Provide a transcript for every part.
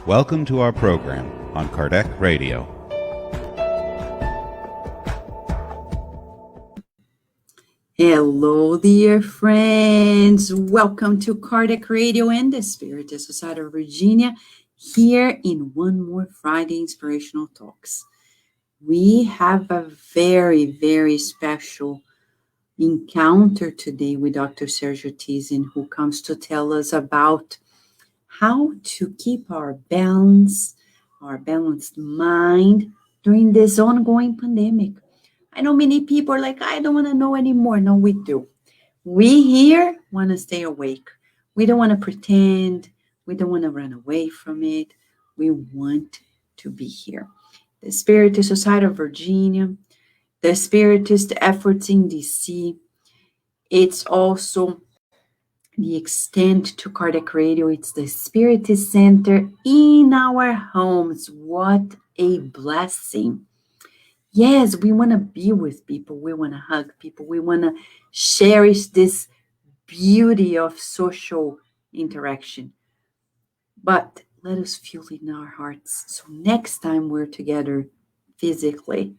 Welcome to our program on Kardec Radio. Hello, dear friends. Welcome to Kardec Radio and the Spiritist Society of Virginia, here in one more Friday Inspirational Talks. We have a very, very special encounter today with Dr. Sergio Tizin, who comes to tell us about how to keep our balanced mind during this ongoing pandemic. I know many people are like, I don't want to know anymore. No, we do. We here want to stay awake. We don't want to pretend. We don't want to run away from it. We want to be here. The Spiritist Society of Virginia, the Spiritist efforts in DC, it's also the extent to Kardec Radio. It's the Spiritist Center in our homes. What a blessing. Yes, we want to be with people. We want to hug people. We want to cherish this beauty of social interaction. But let us feel it in our hearts. So next time we're together physically,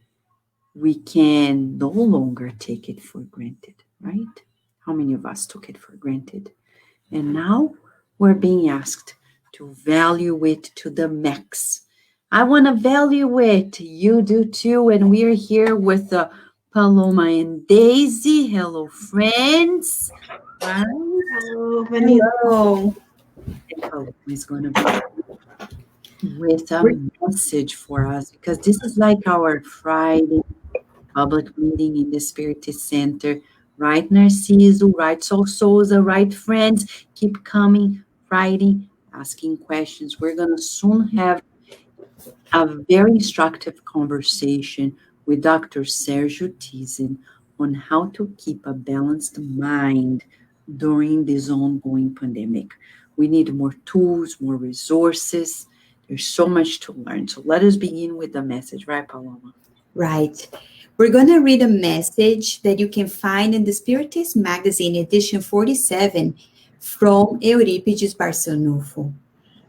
we can no longer take it for granted, right? How many of us took it for granted? And now we're being asked to value it to the max. I want to value it. You do too. And we are here with Paloma and Daisy. Hello, friends. Hi. Hello, Vanessa. Hello. And Paloma is going to be with a message for us, because this is like our Friday public meeting in the Spiritist Center. Right, Narciso? Right, Sol Souza? Right, friends? Keep coming Friday, asking questions. We're going to soon have a very instructive conversation with Dr. Sergio Tizin on how to keep a balanced mind during this ongoing pandemic. We need more tools, more resources. There's so much to learn. So let us begin with the message, right, Paloma? Right. We're going to read a message that you can find in the Spiritist Magazine, edition 47, from Eurípides Barçanufo.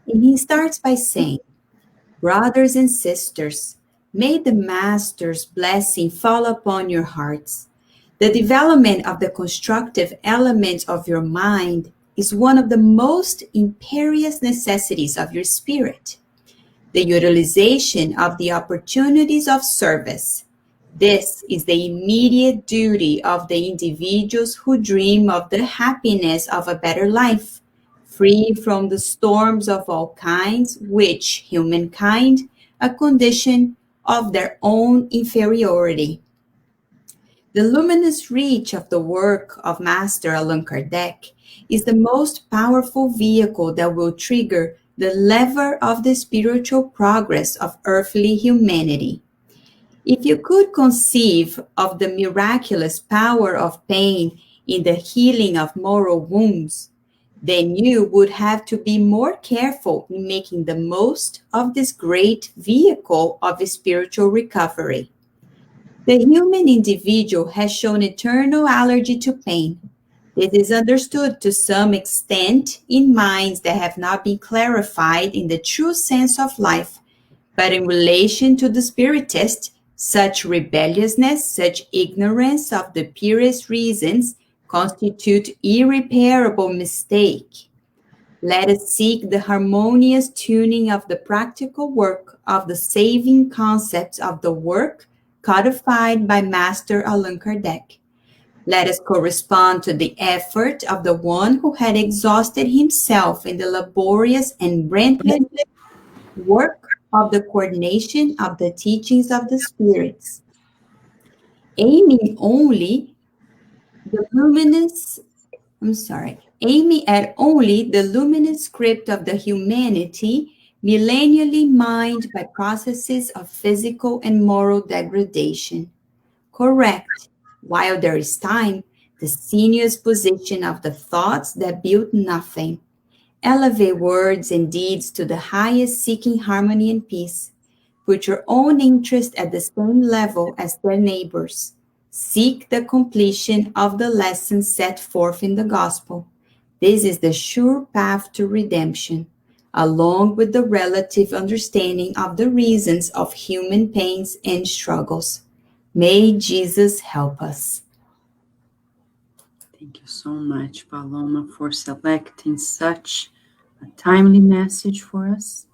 And he starts by saying, "Brothers and sisters, may the Master's blessing fall upon your hearts. The development of the constructive elements of your mind is one of the most imperious necessities of your spirit. The utilization of the opportunities of service. This is the immediate duty of the individuals who dream of the happiness of a better life, free from the storms of all kinds, which humankind, a condition of their own inferiority. The luminous reach of the work of Master Allan Kardec is the most powerful vehicle that will trigger the lever of the spiritual progress of earthly humanity. If you could conceive of the miraculous power of pain in the healing of moral wounds, then you would have to be more careful in making the most of this great vehicle of spiritual recovery. The human individual has shown eternal allergy to pain. It is understood to some extent in minds that have not been clarified in the true sense of life, but in relation to the Spiritist, such rebelliousness, such ignorance of the purest reasons constitute irreparable mistake. Let us seek the harmonious tuning of the practical work of the saving concepts of the work codified by Master Allan Kardec. Let us correspond to the effort of the one who had exhausted himself in the laborious and relentless work of the coordination of the teachings of the spirits, aiming at only the luminous script of the humanity, millennially mined by processes of physical and moral degradation. Correct, while there is time, the sinuous position of the thoughts that build nothing. Elevate words and deeds to the highest, seeking harmony and peace. Put your own interest at the same level as their neighbors. Seek the completion of the lessons set forth in the gospel. This is the sure path to redemption. along with the relative understanding of the reasons of human pains and struggles. May Jesus help us. Thank you so much, Paloma, for selecting such a timely message for us.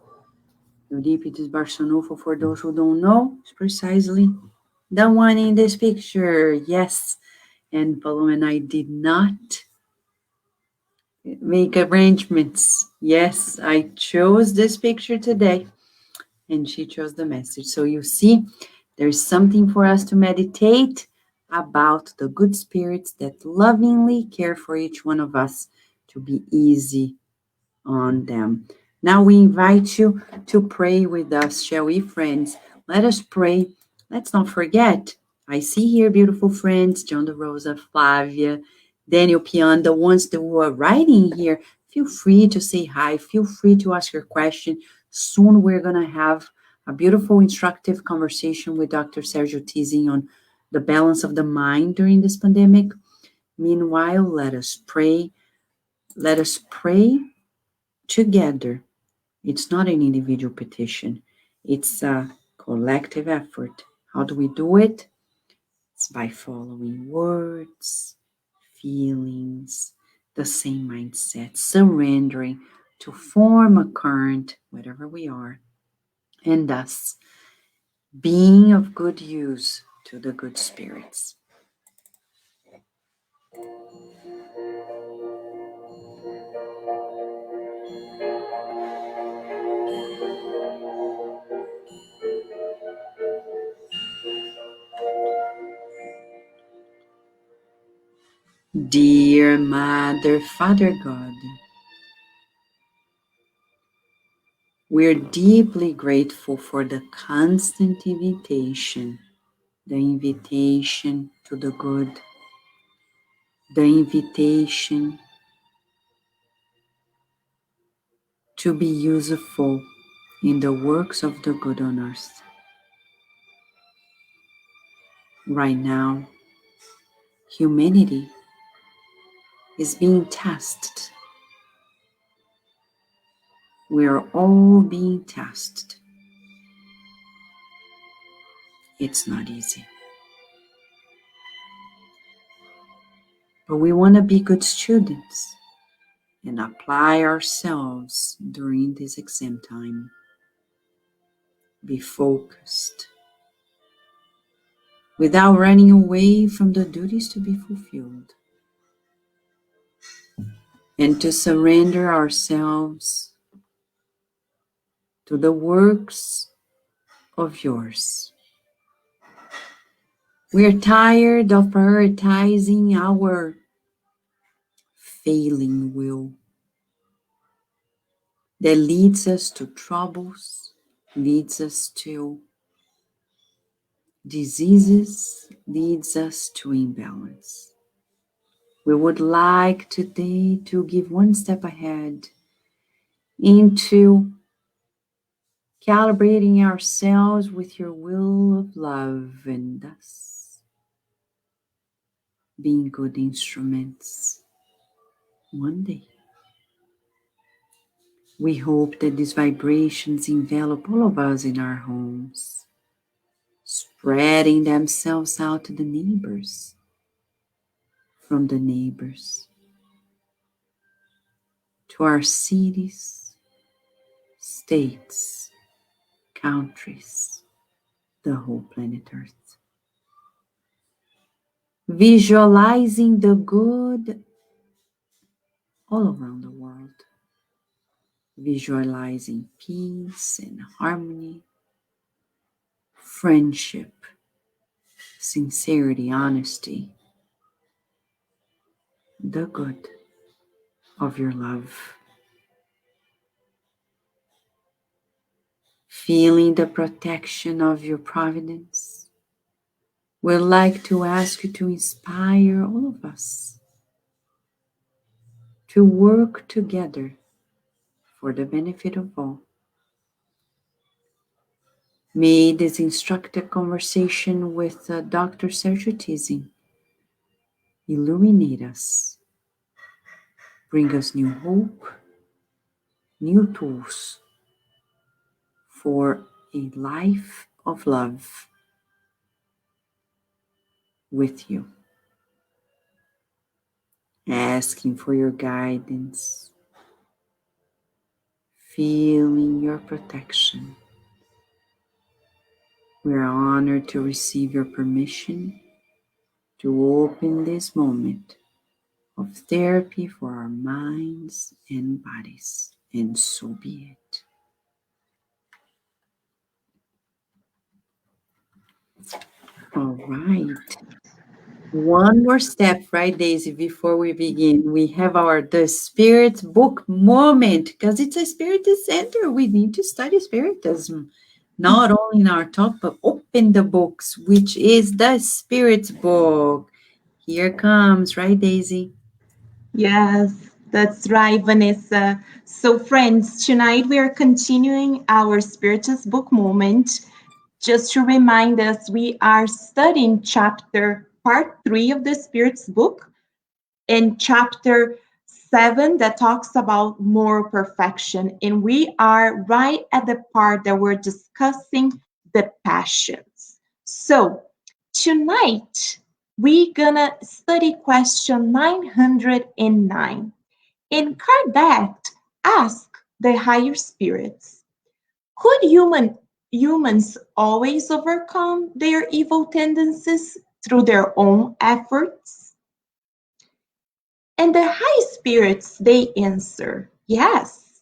Euripides Barçanufo, for those who don't know, is precisely the one in this picture. Yes, and Paloma and I did not make arrangements. Yes, I chose this picture today, and she chose the message. So you see, there's something for us to meditate about the good spirits that lovingly care for each one of us, to be easy on them. Now we invite you to pray with us, shall we, friends? Let us pray. Let's not forget. I see here beautiful friends, John De Rosa, Flavia, Daniel Pian, the ones that were writing here. Feel free to say hi. Feel free to ask your question. Soon we're going to have a beautiful, instructive conversation with Dr. Sergio Tizing on the balance of the mind during this pandemic. Meanwhile, let us pray. Let us pray together. It's not an individual petition. It's a collective effort. How do we do it? It's by following words, feelings, the same mindset, surrendering to form a current, wherever we are, and thus being of good use to the good spirits. Dear Mother, Father God, we're deeply grateful for the constant invitation, the invitation to the good, the invitation to be useful in the works of the good on earth. Right now, humanity is being tested. We're all being tested. It's not easy. But we want to be good students and apply ourselves during this exam time. Be focused without running away from the duties to be fulfilled, and to surrender ourselves to the works of yours. We are tired of prioritizing our failing will that leads us to troubles, leads us to diseases, leads us to imbalance. We would like today to give one step ahead into calibrating ourselves with your will of love, and thus being good instruments one day. We hope that these vibrations envelop all of us in our homes, spreading themselves out to the neighbors, from the neighbors to our cities, states, countries, the whole planet Earth. Visualizing the good all around the world. Visualizing peace and harmony, friendship, sincerity, honesty, the good of your love. Feeling the protection of your providence, we'd like to ask you to inspire all of us to work together for the benefit of all. May this instructive conversation with Dr. Sergio Tizing illuminate us, bring us new hope, new tools for a life of love with you. Asking for your guidance, feeling your protection. We're honored to receive your permission to open this moment of therapy for our minds and bodies, and so be it. All right. One more step, right, Daisy, before we begin. We have the Spirit book moment, because it's a Spiritist center. We need to study Spiritism, not only in our talk, but open the books, which is the Spirit's book. Here comes, right, Daisy? Yes, that's right, Vanessa. So, friends, tonight we are continuing our Spiritus book moment. Just to remind us, we are studying part 3 of the Spirit's book, and chapter 7 that talks about moral perfection. And we are right at the part that we're discussing the passions. So, tonight, we're gonna study question 909. And Kardec asked the higher spirits, could humans always overcome their evil tendencies through their own efforts? And the high spirits, they answer, yes,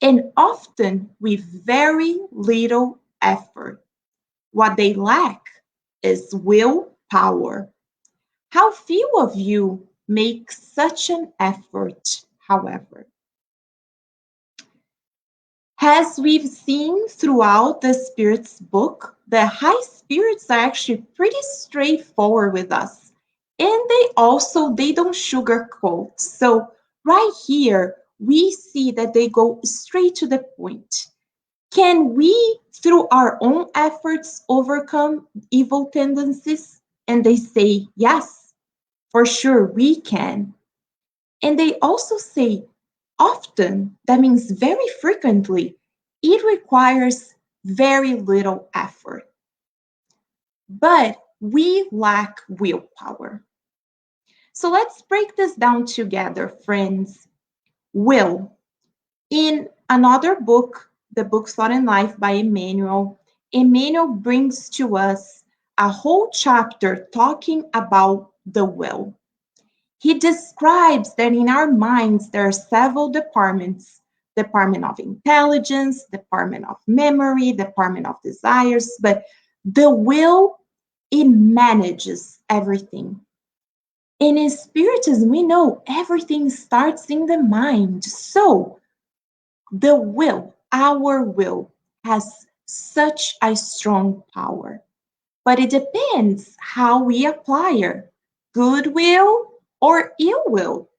and often with very little effort. What they lack is willpower. How few of you make such an effort, however? As we've seen throughout the Spirits book, the high spirits are actually pretty straightforward with us. And they don't sugarcoat. So right here, we see that they go straight to the point. Can we, through our own efforts, overcome evil tendencies? And they say, yes, for sure we can. And they also say, often, that means very frequently, it requires very little effort. But we lack willpower. So let's break this down together, friends. Will. In another book, the book Thought and Life by Emmanuel, Emmanuel brings to us a whole chapter talking about the will. He describes that in our minds there are several departments: department of intelligence, department of memory, department of desires, but the will, it manages everything. And in Spiritism, we know everything starts in the mind. So the will, our will, has such a strong power. But it depends how we apply it. Goodwill or ill will,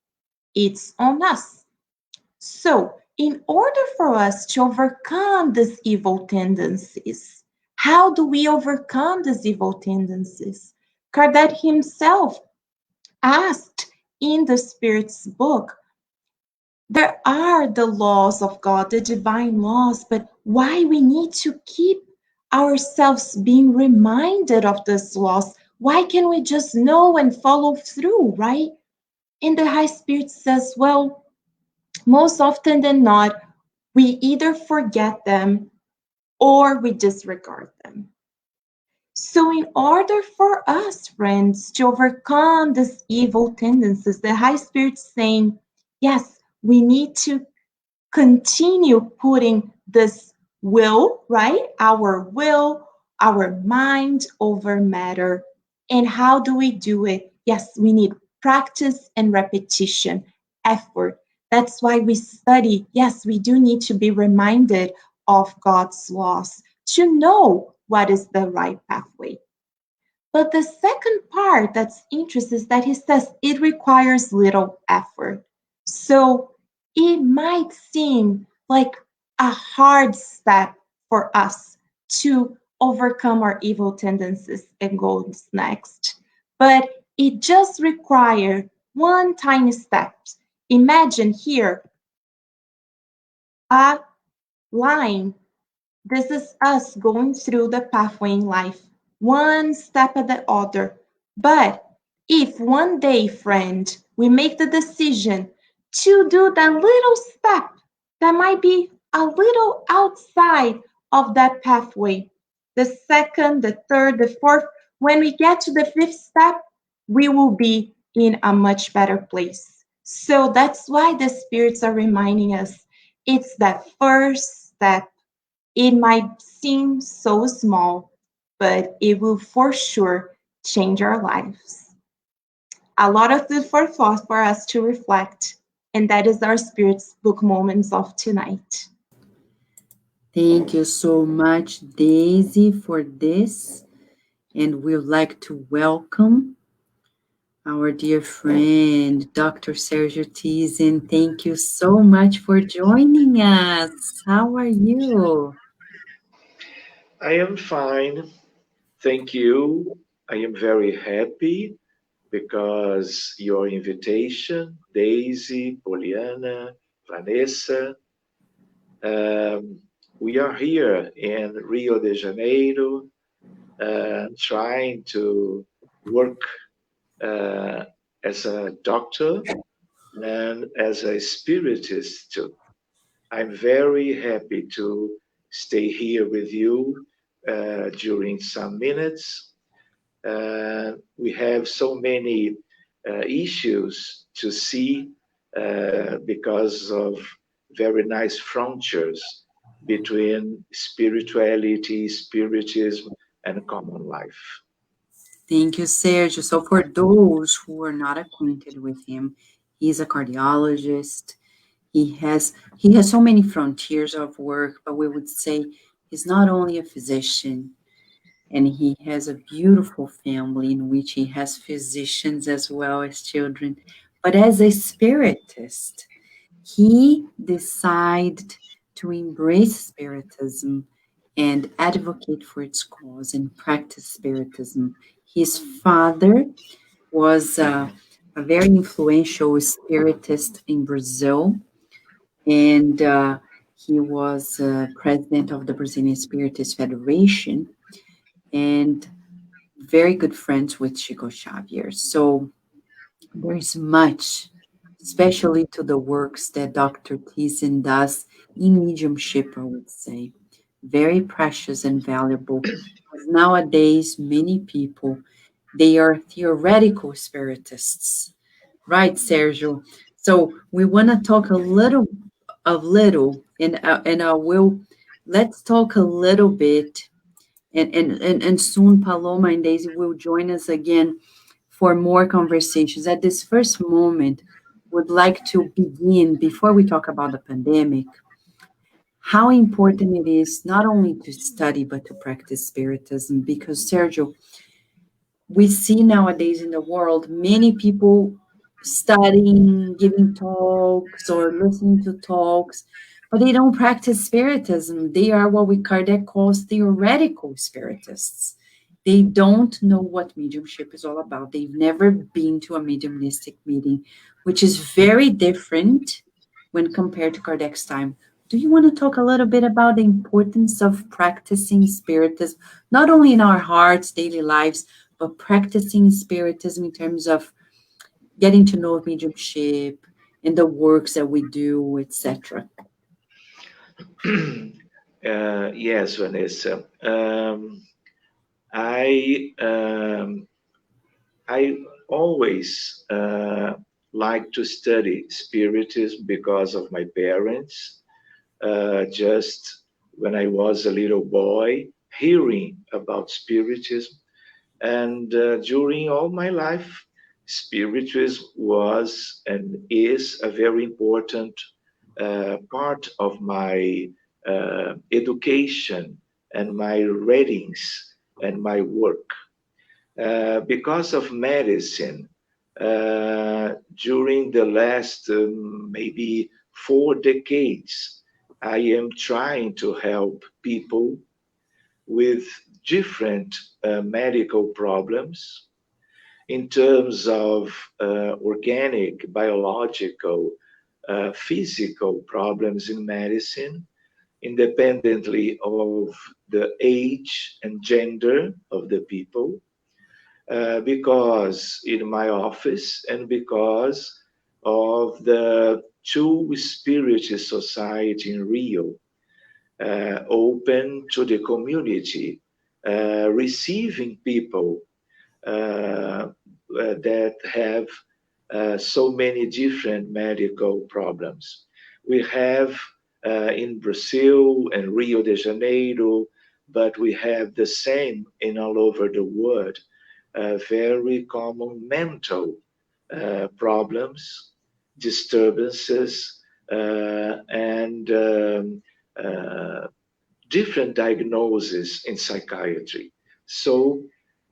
it's on us. So, in order for us to overcome these evil tendencies, how do we overcome these evil tendencies? Kardec himself asked in the Spirit's book, there are the laws of God, the divine laws, but why we need to keep ourselves being reminded of these laws? Why can we just know and follow through, right? And the High Spirit says, well, most often than not, we either forget them or we disregard them. So in order for us, friends, to overcome these evil tendencies, the High Spirit's saying, yes, we need to continue putting this will, right? Our will, our mind over matter. And how do we do it? Yes, we need practice and repetition, effort. That's why we study. Yes, we do need to be reminded of God's laws to know what is the right pathway. But the second part that's interesting is that he says it requires little effort. So it might seem like a hard step for us to overcome our evil tendencies and goals next. But it just requires one tiny step. Imagine here, a line. This is us going through the pathway in life, one step at the other. But if one day, friend, we make the decision to do that little step that might be a little outside of that pathway, the second, the third, the fourth, when we get to the fifth step, we will be in a much better place. So that's why the spirits are reminding us it's that first step. It might seem so small, but it will for sure change our lives. A lot of food for thought for us to reflect, and that is our Spirit's Book Moments of tonight. Thank you so much, Daisy, for this. And we'd like to welcome our dear friend, Dr. Sergio Tizin. Thank you so much for joining us. How are you? I am fine. Thank you. I am very happy because your invitation, Daisy, Poliana, Vanessa, um, we are here in Rio de Janeiro trying to work uh, as a doctor and as a spiritist too. I'm very happy to stay here with you during some minutes. We have so many issues to see because of very nice frontiers between spirituality, spiritism, and common life. Thank you, Sergio. So, for those who are not acquainted with him, he's a cardiologist. He has so many frontiers of work, but we would say he's not only a physician, and he has a beautiful family in which he has physicians as well as children. But as a spiritist, he decided to embrace spiritism and advocate for its cause and practice spiritism. His father was a very influential spiritist in Brazil, and he was president of the Brazilian Spiritist Federation and very good friends with Chico Xavier. So there is much, especially to the works that Dr. Thiessen does in mediumship, I would say. Very precious and valuable. Because nowadays, many people, they are theoretical spiritists. Right, Sergio? So we want to talk and I will, let's talk a little bit, and soon Paloma and Daisy will join us again for more conversations. At this first moment, would like to begin, before we talk about the pandemic, how important it is not only to study but to practice spiritism. Because, Sergio, we see nowadays in the world many people studying, giving talks, or listening to talks, but they don't practice spiritism. They are what we Kardec calls theoretical spiritists. They don't know what mediumship is all about. They've never been to a mediumistic meeting, which is very different when compared to Kardec's time. Do you want to talk a little bit about the importance of practicing spiritism, not only in our hearts, daily lives, but practicing spiritism in terms of getting to know mediumship and the works that we do, etc. Yes, Vanessa. I I always like to study spiritism because of my parents. Just when I was a little boy, hearing about spiritism, and during all my life, spiritism was and is a very important part of my education and my readings and my work. Because of medicine, during the last maybe 4 decades, I am trying to help people with different medical problems in terms of organic, biological, physical problems in medicine, independently of the age and gender of the people, because in my office and because of the two spirit society in Rio, open to the community, receiving people that have so many different medical problems. We have in Brazil and Rio de Janeiro, but we have the same in all over the world, very common mental problems, disturbances, and different diagnoses in psychiatry. So,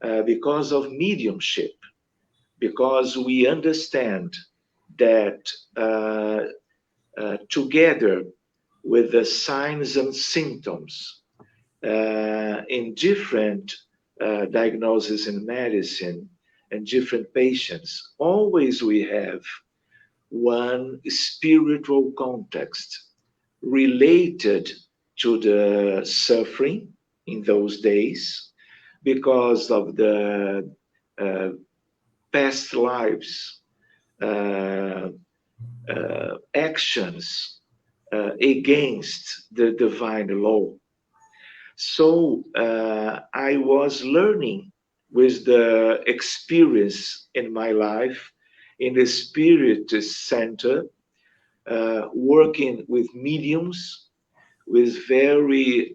because of mediumship, because we understand that together with the signs and symptoms in different diagnoses in medicine and different patients, always we have one spiritual context related to the suffering in those days because of the past lives, uh, actions against the divine law. So I was learning with the experience in my life in the Spirit Center, working with mediums, with very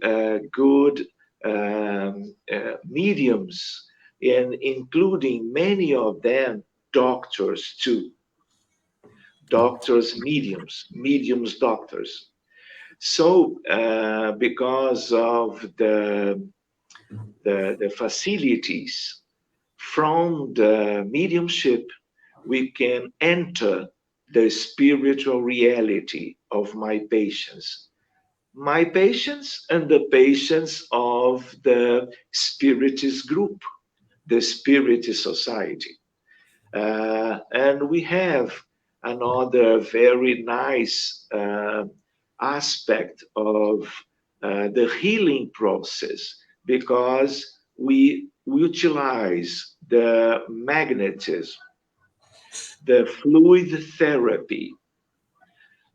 good mediums, and including many of them doctors too. Doctors, mediums, doctors. So, because of the facilities from the mediumship, we can enter the spiritual reality of my patients and the patients of the spiritist group, the spiritist society. And we have another very nice aspect of the healing process because we utilize the magnetism, the fluid therapy,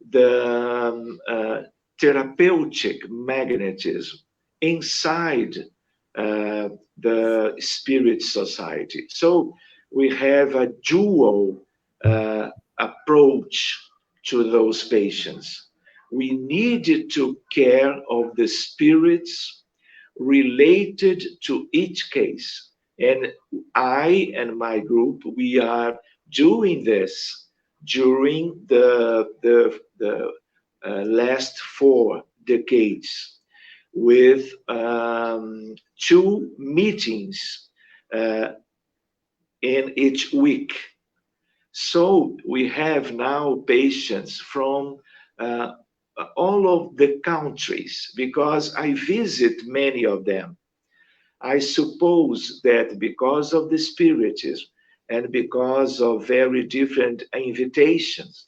the therapeutic magnetism inside the spirit society. So we have a dual approach to those patients. We need to care of the spirits related to each case. And I and my group, we are doing this during the last 4 decades with 2 meetings uh, in each week. So we have now patients from uh, all of the countries because I visit many of them. I suppose that because of the Spiritism and because of very different invitations,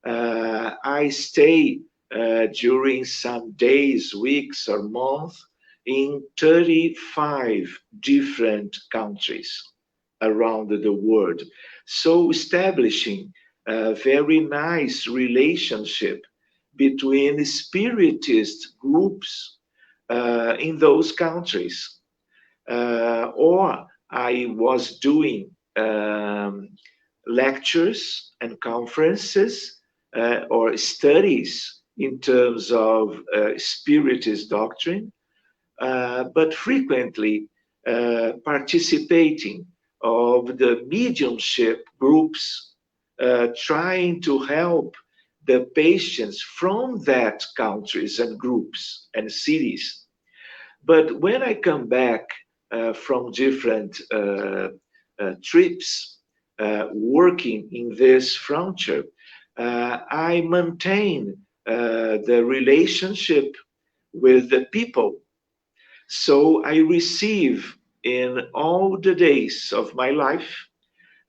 I stay during some days, weeks, or months in 35 different countries around the world. So establishing a very nice relationship between spiritist groups in those countries. Or I was doing lectures and conferences or studies in terms of spiritist doctrine, but frequently participating of the mediumship groups, trying to help the patients from that countries and groups and cities. But when I come back from different trips, working in this frontier, I maintain the relationship with the people. So I receive in all the days of my life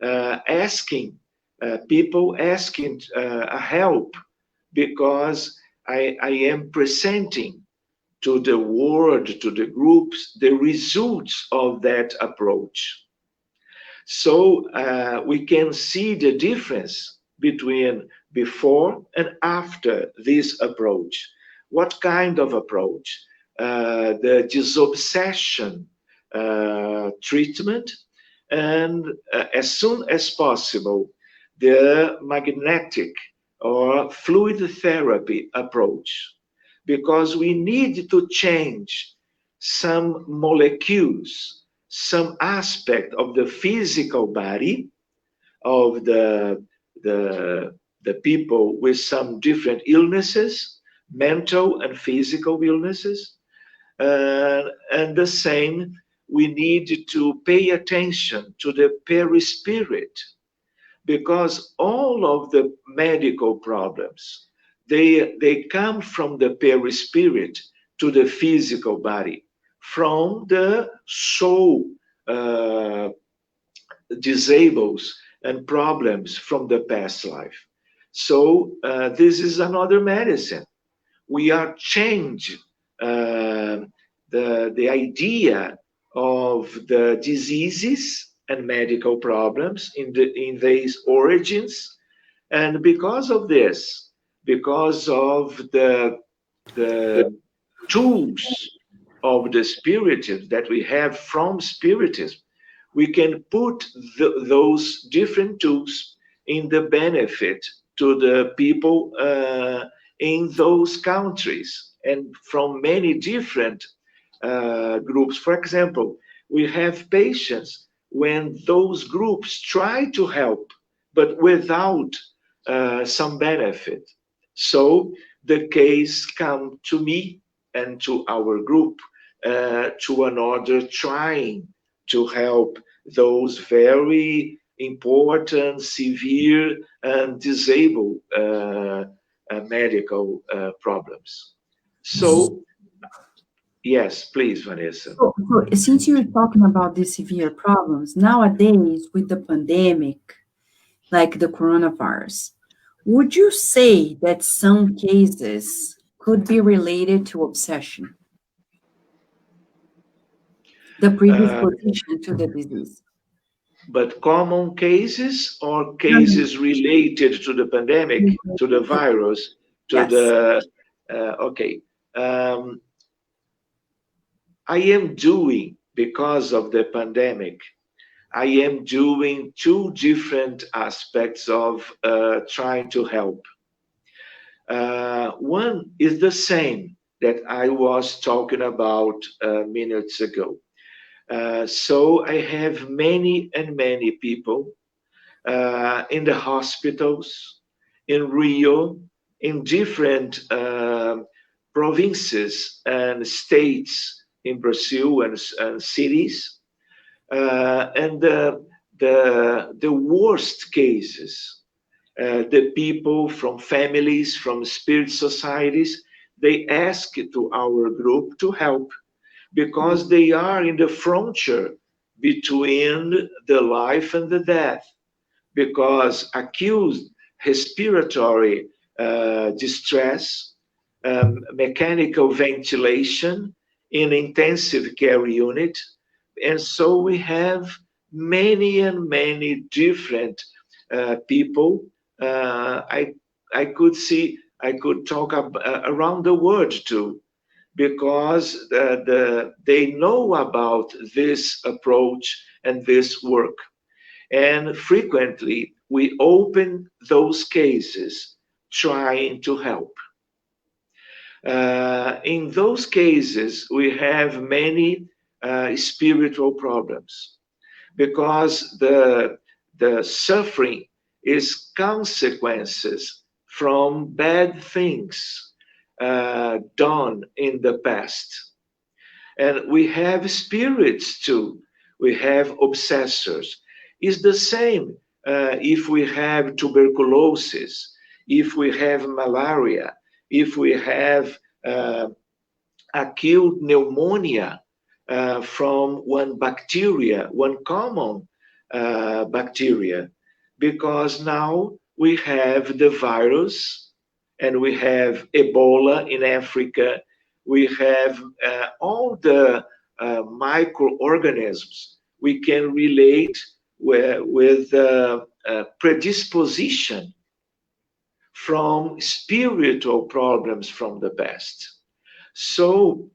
asking people asking help because I am presenting to the world, to the groups, the results of that approach. So we can see the difference between before and after this approach. What kind of approach? The disobsession treatment, and as soon as possible, the magnetic or fluid therapy approach, because we need to change some molecules, some aspect of the physical body of the people with some different illnesses, mental and physical illnesses. And the same, we need to pay attention to the perispirit, because all of the medical problems, they come from the perispirit to the physical body, from the soul disables and problems from the past life. So this is another medicine. We are changing the idea of the diseases and medical problems in these origins, and because of this, because of the tools of the spiritism that we have from spiritism, we can put those different tools in the benefit to the people in those countries and from many different groups. For example, we have patients when those groups try to help, but without some benefit. So the case come to me and to our group, to another trying to help those very important, severe, and disabled medical problems. So, yes, please, Vanessa. So, since you're talking about these severe problems, nowadays with the pandemic, like the coronavirus, would you say that some cases could be related to obsession, the predisposition to the disease? But common cases or No, no, cases related to the pandemic, to the virus, to yes. the okay. I am doing, because of the pandemic, I am doing two different aspects of trying to help. One is the same that I was talking about minutes ago. So I have many and many people in the hospitals, in Rio, in different provinces and states in Brazil and cities. And the worst cases, the people from families, from spirit societies, they ask to our group to help, because they are in the frontier between the life and the death, because acute respiratory distress, mechanical ventilation in intensive care unit. And so we have many and many different people. I could see, I could talk around the world too, because they know about this approach and this work. And frequently we open those cases trying to help. In those cases, we have many spiritual problems, because the suffering is consequences from bad things done in the past. And we have spirits too. We have obsessors. It's the same if we have tuberculosis, if we have malaria, if we have acute pneumonia from one bacteria, one common bacteria. because now we have the virus and we have Ebola in Africa. We have all the microorganisms. We can relate with predisposition from spiritual problems from the past. So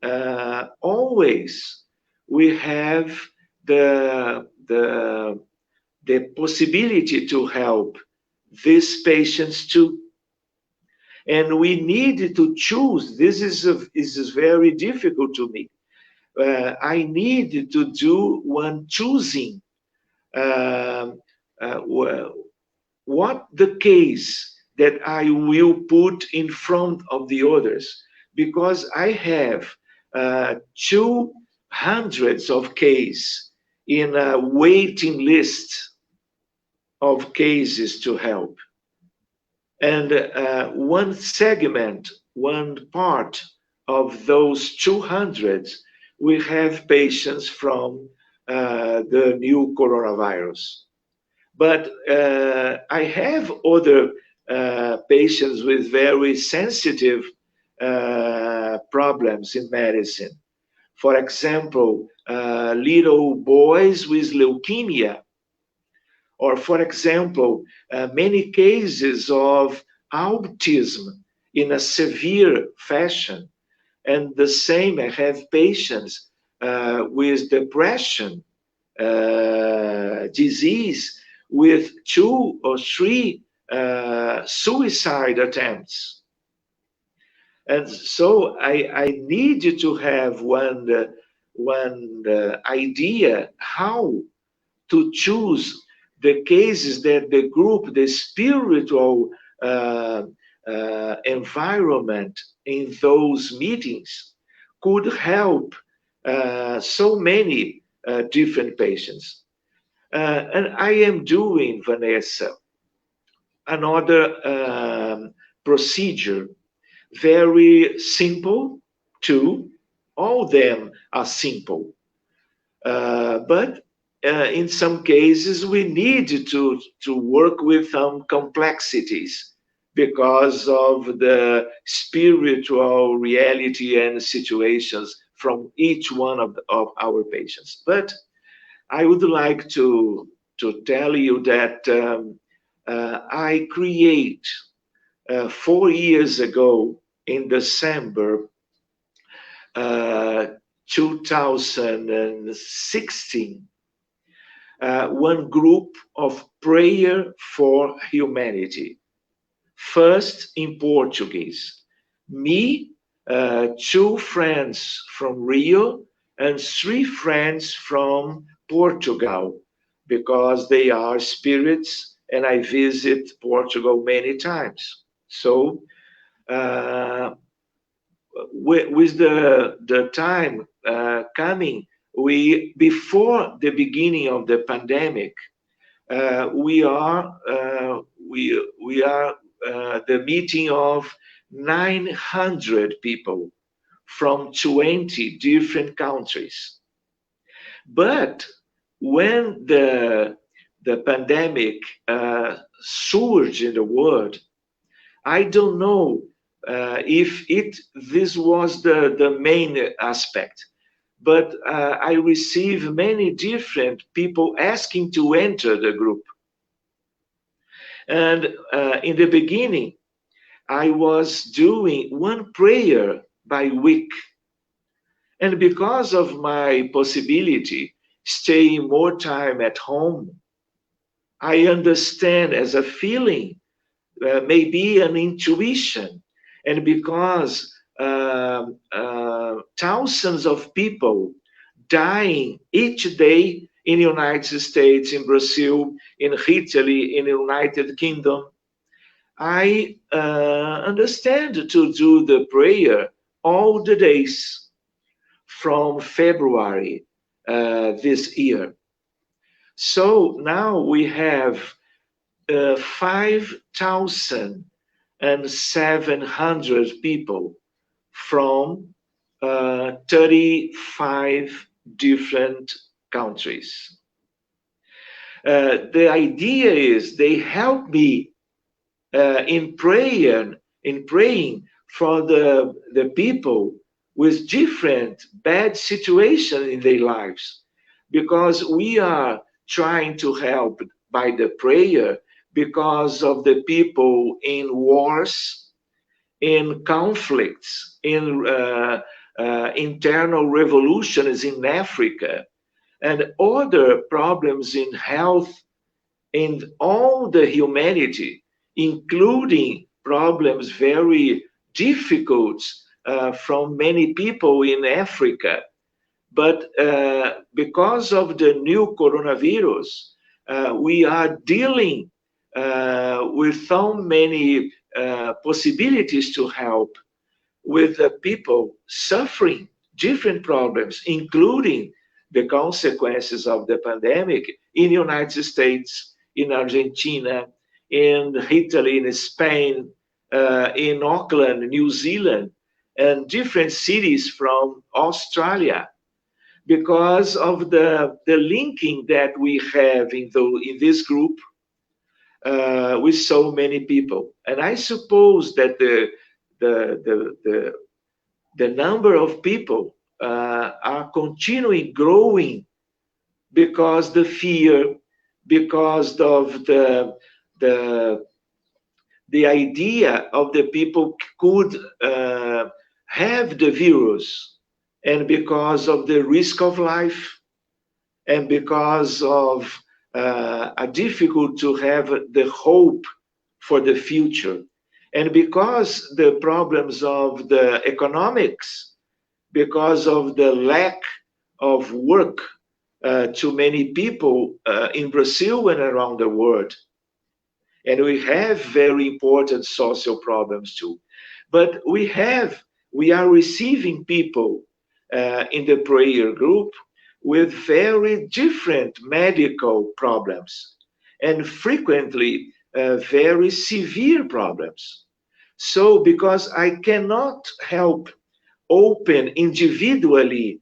always we have the possibility to help these patients too. And we need to choose. This is very difficult to me. I need to do one choosing what the case that I will put in front of the others, because I have 200s of cases in a waiting list of cases to help. And one segment, one part of those 200, we have patients from the new coronavirus. But I have other patients with very sensitive problems in medicine. For example, little boys with leukemia, or for example, many cases of autism in a severe fashion. And the same, I have patients with depression disease with 2 or 3 suicide attempts. And so I need to have one idea how to choose the cases that the group, the spiritual environment in those meetings could help so many different patients. And I am doing, Vanessa, another procedure, very simple too. All of them are simple. But in some cases, we need to work with some complexities because of the spiritual reality and situations from each one of our patients. But I would like to tell you that I create 4 years ago in December 2016 one group of prayer for humanity. First in Portuguese, me, 2 friends from Rio, and 3 friends from Portugal, because they are spirits and I visit Portugal many times. So with the time coming, before the beginning of the pandemic, we are the meeting of 900 people from 20 different countries. But when the pandemic surged in the world, I don't know if this was the main aspect, but I received many different people asking to enter the group. And in the beginning, I was doing one prayer by week. And because of my possibility staying more time at home, I understand as a feeling, maybe an intuition. And because thousands of people dying each day in the United States, in Brazil, in Italy, in the United Kingdom, I understand to do the prayer all the days from February this year. So now we have 5,700 people from 35 different countries. The idea is they help me in prayer, in praying for the people with different bad situations in their lives, because we are trying to help by the prayer because of the people in wars, in conflicts, in internal revolutions in Africa, and other problems in health in all the humanity, including problems very difficult from many people in Africa. But because of the new coronavirus, we are dealing with so many possibilities to help with the people suffering different problems, including the consequences of the pandemic in the United States, in Argentina, in Italy, in Spain, in Auckland, New Zealand, and different cities from Australia, because of the linking that we have in this group with so many people. And I suppose that the, the, the, the number of people are continuing growing because the fear, because of the the idea of the people could have the virus, and because of the risk of life, and because of a difficult to have the hope for the future, and because the problems of the economics, because of the lack of work to many people in Brazil and around the world. And we have very important social problems too. But we are receiving people in the prayer group with very different medical problems, and frequently very severe problems. So, because I cannot help open individually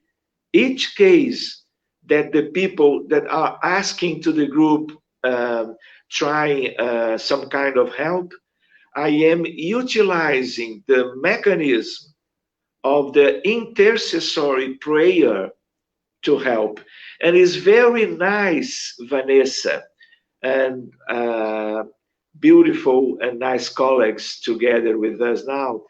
each case that the people that are asking to the group trying some kind of help, I am utilizing the mechanism of the intercessory prayer to help. And it's very nice, Vanessa, and beautiful and nice colleagues together with us now.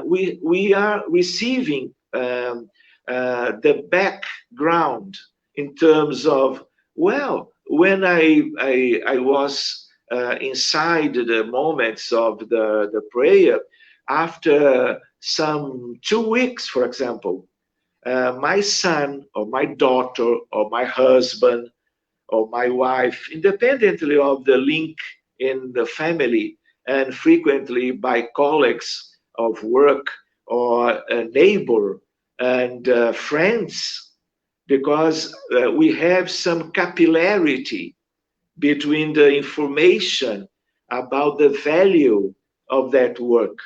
We are receiving the background in terms of, well, when I was inside the moments of the prayer, after some 2 weeks, for example, my son or my daughter or my husband or my wife, independently of the link in the family, and frequently by colleagues of work or a neighbor and friends, because we have some capillarity between the information about the value of that work.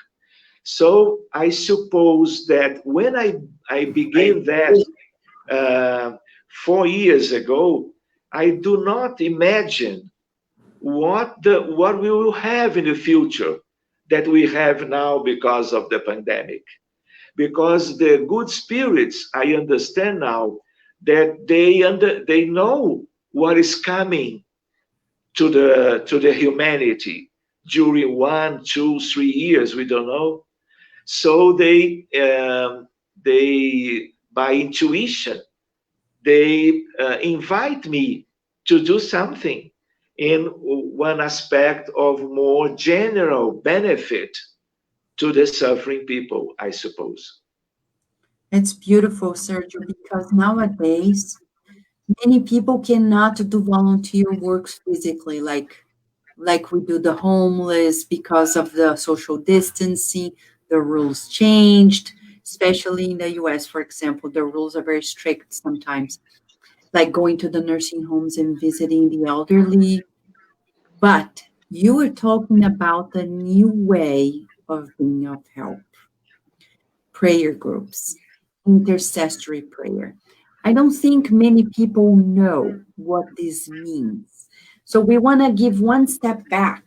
So I suppose that when I begin that 4 years ago, I do not imagine what we will have in the future that we have now because of the pandemic. Because the good spirits, I understand now that they know what is coming to the humanity during 1, 2, 3 years. We don't know. So they by intuition they invite me to do something in one aspect of more general benefit to the suffering people, I suppose. It's beautiful, Sergio, because nowadays many people cannot do volunteer works physically, like we do the homeless because of the social distancing. The rules changed, especially in the US, for example. The rules are very strict sometimes, like going to the nursing homes and visiting the elderly. But you were talking about the new way of being of help, prayer groups, intercessory prayer. I don't think many people know what this means. So we want to give one step back,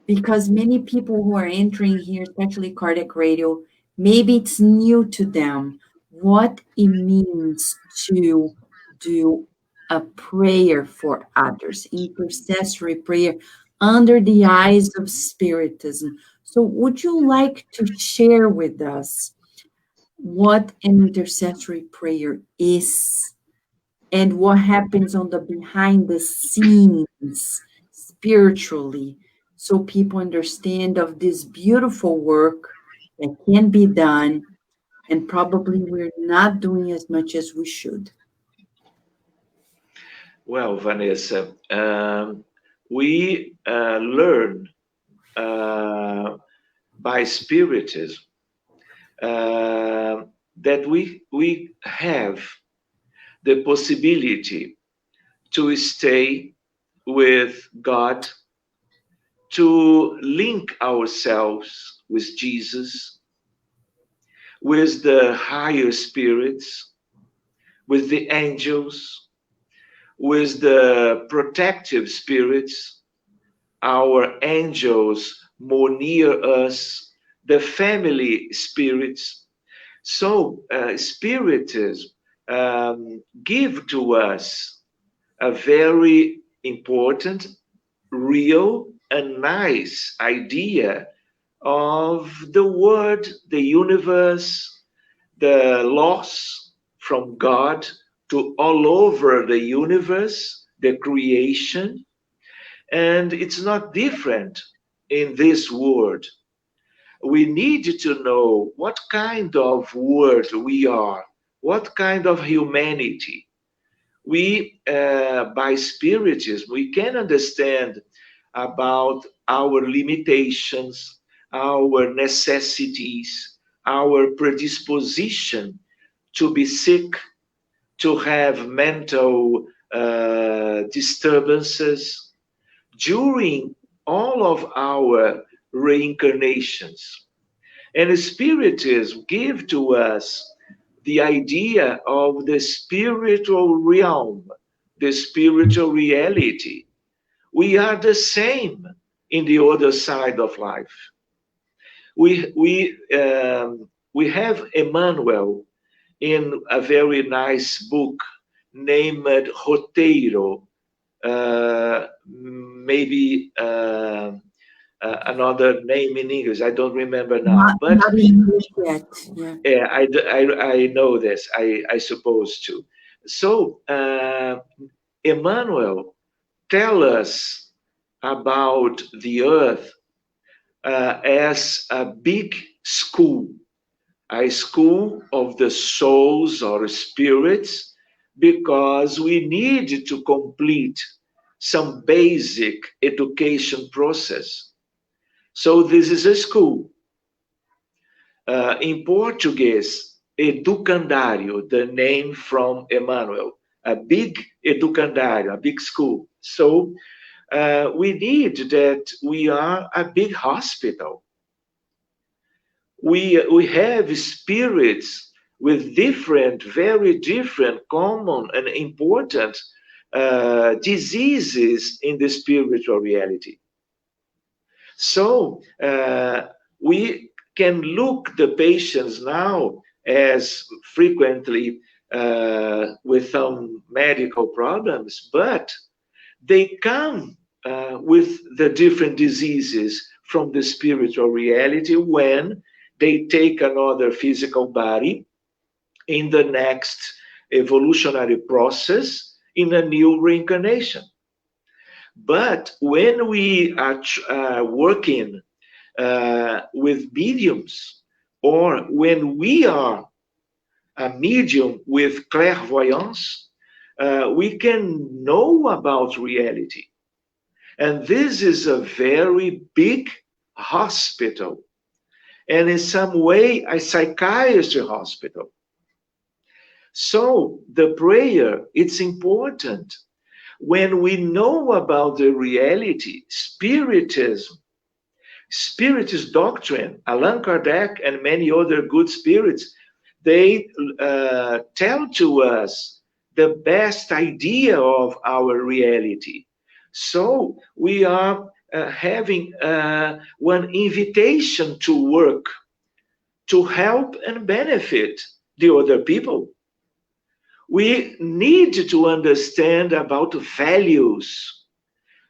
because many people who are entering here, especially cardiac radio, maybe it's new to them what it means to do a prayer for others, intercessory prayer under the eyes of Spiritism. So, would you like to share with us what an intercessory prayer is and what happens on the behind the scenes spiritually, so people understand of this beautiful work that can be done, and probably we're not doing as much as we should? Well, Vanessa, we learn by Spiritism that we have the possibility to stay with God, to link ourselves with Jesus, with the higher spirits, with the angels, with the protective spirits, our angels more near us, the family spirits. So, Spiritism give to us a very important, real, and nice idea of the world, the universe, the loss from God to all over the universe, the creation. And it's not different in this world. We need to know what kind of world we are, what kind of humanity. We, by Spiritism, we can understand about our limitations, our necessities, our predisposition to be sick, to have mental disturbances during all of our reincarnations. And Spiritism give to us the idea of the spiritual realm, the spiritual reality. We are the same in the other side of life. We have Emmanuel in a very nice book named Roteiro, maybe another name in English. I don't remember now, but Not in English yet. Yeah. yeah, I know this. I suppose to. So Emmanuel tell us about the earth as a big school, a school of the souls or spirits, because we need to complete some basic education process. So this is a school. In Portuguese, educandário, the name from Emmanuel, a big educandário, a big school. So we need that we are a big hospital. We have spirits with different, very different, common and important diseases in the spiritual reality. So we can look the patients now as frequently with some medical problems, but they come with the different diseases from the spiritual reality when they take another physical body in the next evolutionary process in a new reincarnation. But when we are working with mediums, or when we are a medium with clairvoyance, we can know about reality. And this is a very big hospital, and in some way, a psychiatry hospital. So the prayer, it's important. When we know about the reality, Spiritist doctrine, Allan Kardec and many other good spirits, they tell to us the best idea of our reality. So we are having one invitation to work, to help and benefit the other people. We need to understand about values,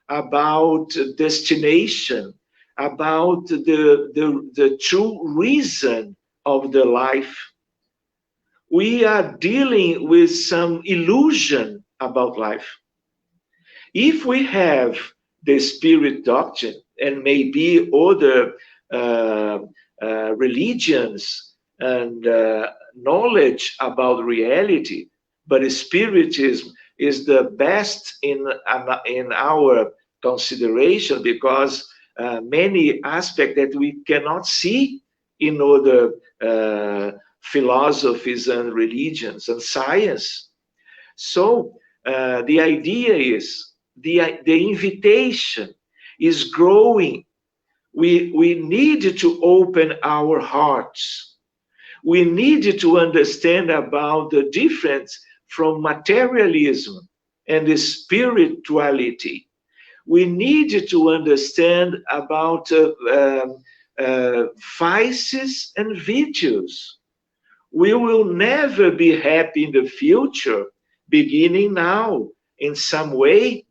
about destination, about the true reason of the life. We are dealing with some illusion about life. If we have the spirit doctrine and maybe other uh, religions and knowledge about reality, but spiritism is the best in our consideration because many aspects that we cannot see in other philosophies and religions and science. So the idea is the invitation is growing. We need to open our hearts. We need to understand about the difference from materialism and the spirituality. We need to understand about vices and virtues. We will never be happy in the future, beginning now, in some way,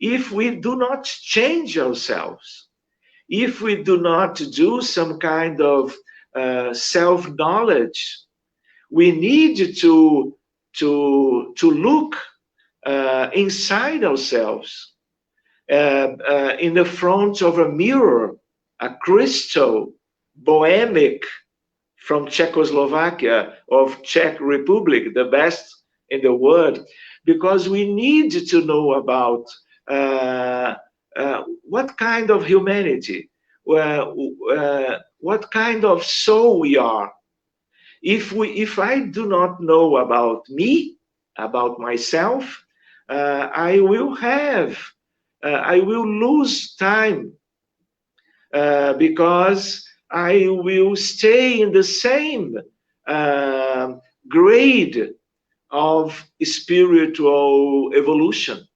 if we do not change ourselves, if we do not do some kind of self-knowledge. We need to look inside ourselves, in the front of a mirror, a crystal, bohemic, from Czechoslovakia, of Czech Republic, the best in the world, because we need to know about what kind of humanity, what kind of soul we are. If I do not know about me, about myself, I will lose time because I will stay in the same grade of spiritual evolution.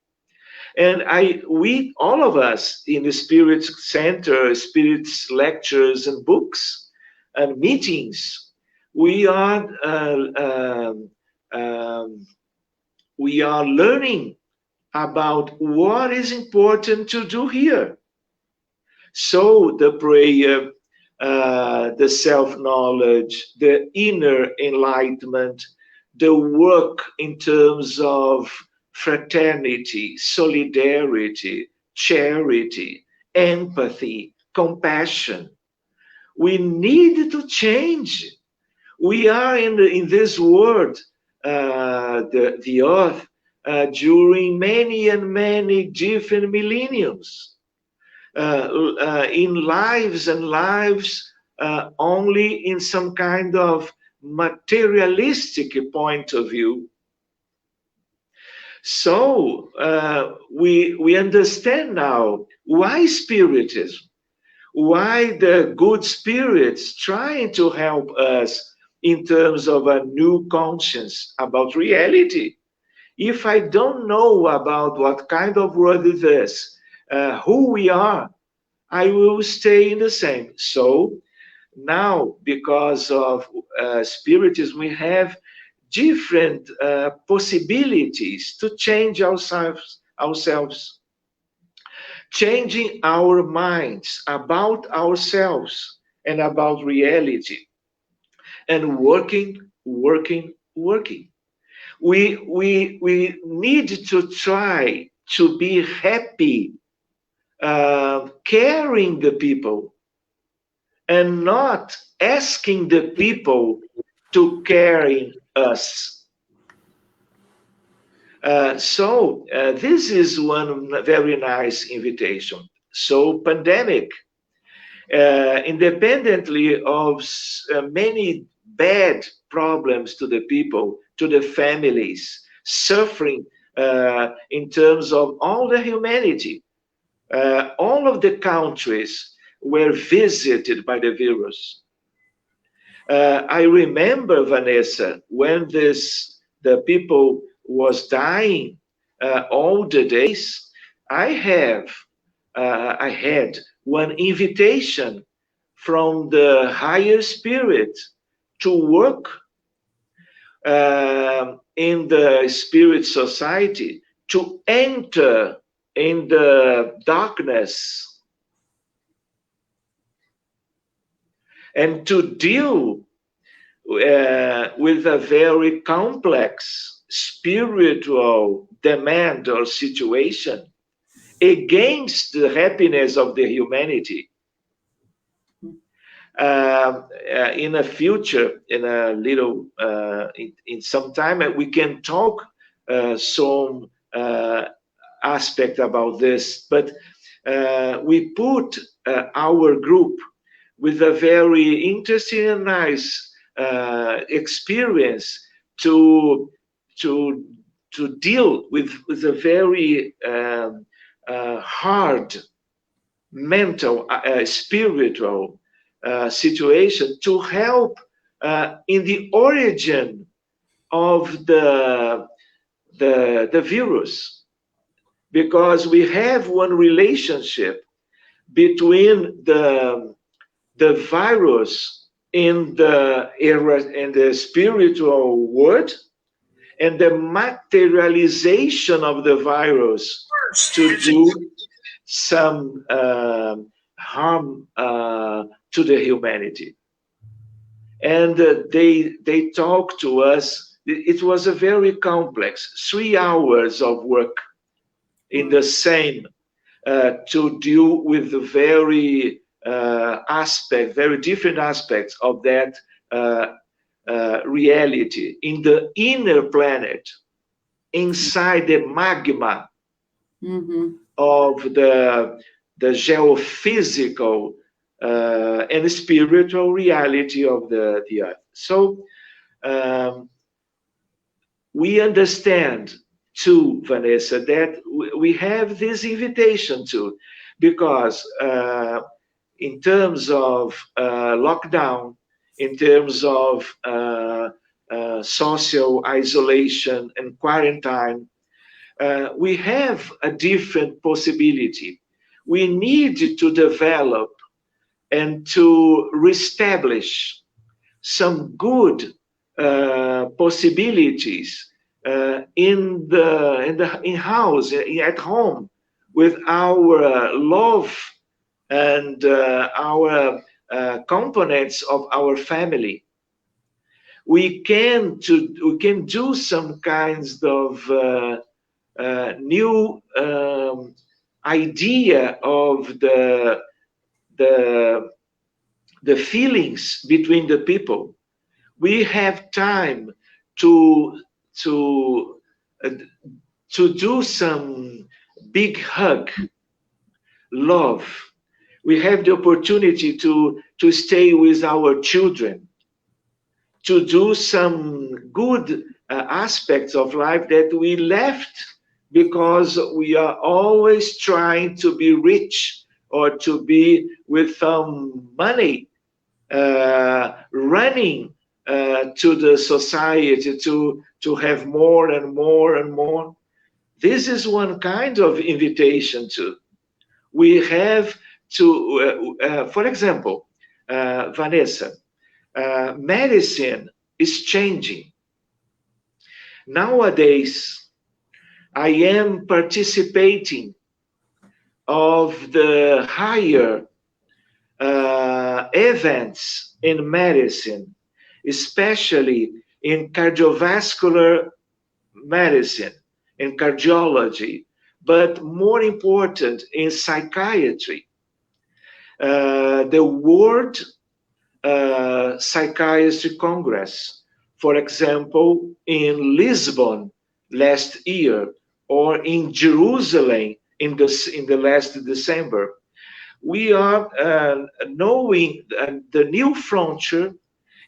And we, all of us in the Spirit Center, Spirit's lectures and books and meetings, we are learning about what is important to do here. So the prayer, the self-knowledge, the inner enlightenment, the work in terms of fraternity, solidarity, charity, empathy, compassion. We need to change. We are in this world, the earth, during many and many different millenniums. In lives and lives only in some kind of materialistic point of view. So we understand now why Spiritism, why the good spirits trying to help us in terms of a new conscience about reality. If I don't know about what kind of world it is, who we are, I will stay in the same. So now, because of Spiritism, we have different possibilities to change ourselves, changing our minds about ourselves and about reality, and working. We need to try to be happy, caring the people, and not asking the people to caring us. So this is one very nice invitation. So pandemic, independently of many bad problems to the people, to the families, suffering in terms of all the humanity, all of the countries were visited by the virus. I remember, Vanessa, when the people was dying all the days, I had one invitation from the higher spirit to work in the spirit society, to enter in the darkness and to deal with a very complex spiritual demand or situation against the happiness of the humanity. In a future, in a little, in some time, we can talk some aspect about this, but we put our group with a very interesting and nice experience to to to deal with a very hard mental, spiritual situation to help in the origin of the virus, because we have one relationship between the virus in the spiritual world and the materialization of the virus to do some harm to the humanity. And they talked to us. It was a very complex 3 hours of work in the same to deal with the very very different aspects of that reality in the inner planet, inside the magma of the geophysical and spiritual reality of the earth. So we understand too, Vanessa, that we have this invitation to, because in terms of lockdown, in terms of social isolation and quarantine, we have a different possibility. We need to develop and to reestablish some good possibilities in house, at home, with our love and our components of our family. We can do some kinds of new idea of the feelings between the people. We have time to do some big hug, love. We have the opportunity to stay with our children, to do some good aspects of life that we left because we are always trying to be rich or to be with some money, running to the society to have more and more and more. This is one kind of invitation to. We have to, for example, Vanessa, medicine is changing. Nowadays, I am participating of the higher events in medicine, especially in cardiovascular medicine, in cardiology, but more important in psychiatry. The World Psychiatry Congress, for example, in Lisbon last year, or in Jerusalem in the last December, we are knowing the new frontier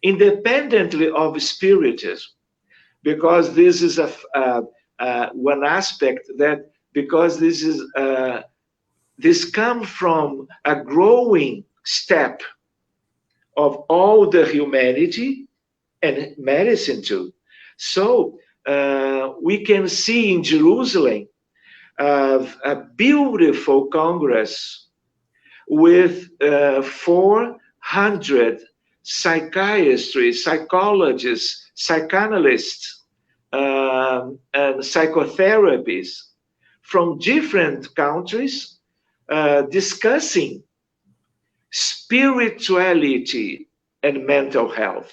independently of spiritism, because this is one aspect that, because this comes from a growing step of all the humanity and medicine too. So we can see in Jerusalem a beautiful congress with 400 psychiatrists, psychologists, psychanalysts, and psychotherapists from different countries discussing spirituality and mental health,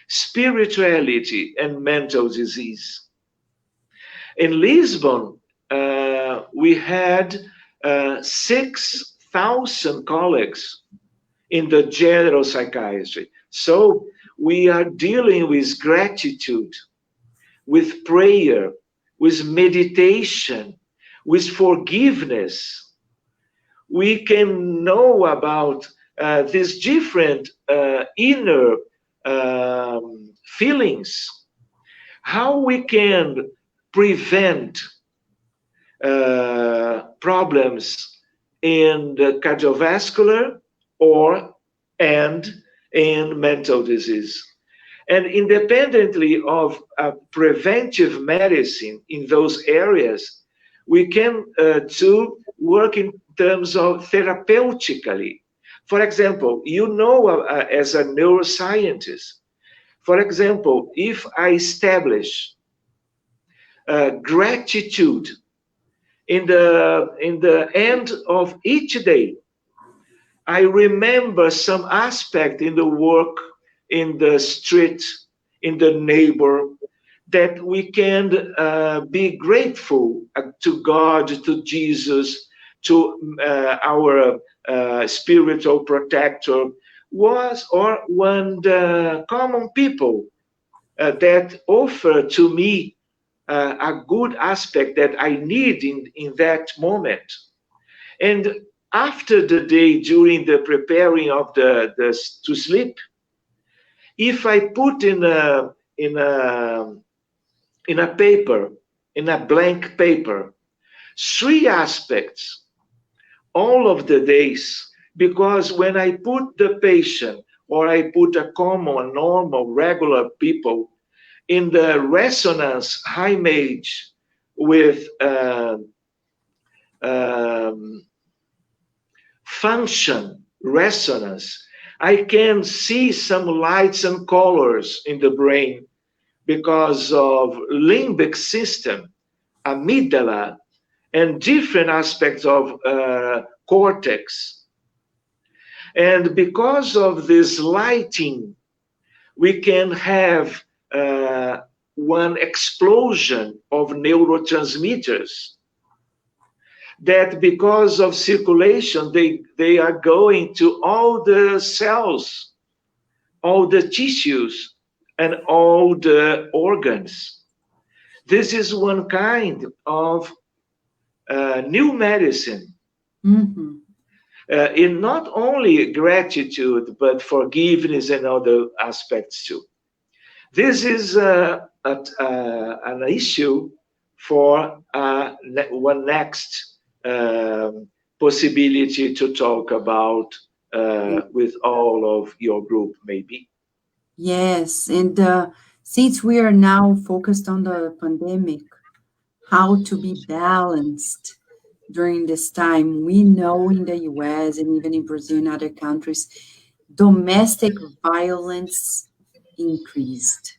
spirituality and mental disease. In Lisbon, we had 6,000 colleagues in the general psychiatry. So we are dealing with gratitude, with prayer, with meditation, with forgiveness. We can know about these different inner feelings, how we can prevent problems in the cardiovascular and in mental disease. And independently of preventive medicine in those areas, we can too work in terms of therapeutically. For example, as a neuroscientist, for example, if I establish gratitude in the end of each day, I remember some aspect in the work, in the street, in the neighbor, that we can be grateful to God, to Jesus, to our spiritual protector, was or when the common people that offer to me a good aspect that I need in that moment. And after the day, during the preparing of the to sleep, if I put in a paper, in a blank paper, 3 aspects all of the days, because when I put the patient or I put a common, normal, regular people in the resonance high image with function resonance, I can see some lights and colors in the brain because of limbic system, amygdala, and different aspects of cortex. And because of this lighting, we can have one explosion of neurotransmitters that because of circulation, they are going to all the cells, all the tissues, and all the organs. This is one kind of new medicine. Mm-hmm. In not only gratitude, but forgiveness and other aspects too. This is an issue for one next possibility to talk about with all of your group, maybe. Yes, and since we are now focused on the pandemic, how to be balanced during this time, we know in the US and even in Brazil and other countries, domestic violence increased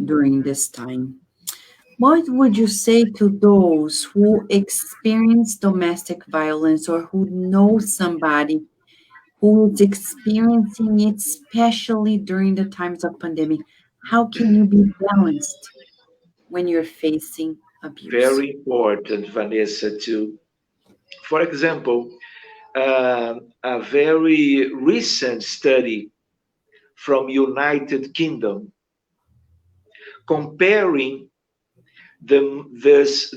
during this time. What would you say to those who experience domestic violence or who know somebody who is experiencing it, especially during the times of pandemic? How can you be balanced when you're facing abuse? Very important, Vanessa, too. For example, a very recent study from United Kingdom comparing this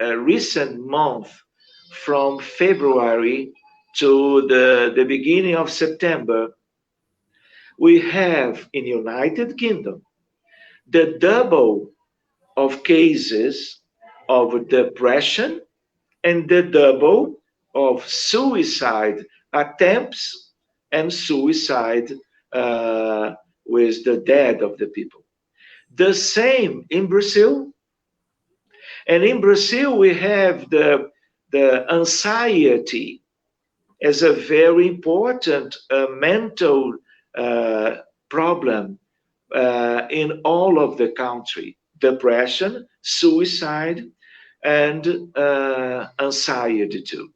recent month from February to the beginning of September, we have in United Kingdom the double of cases of depression and the double of suicide attempts and suicide with the death of the people. The same in Brazil. And in Brazil, we have the anxiety as a very important mental uh, problem in all of the country. Depression, suicide, and anxiety too.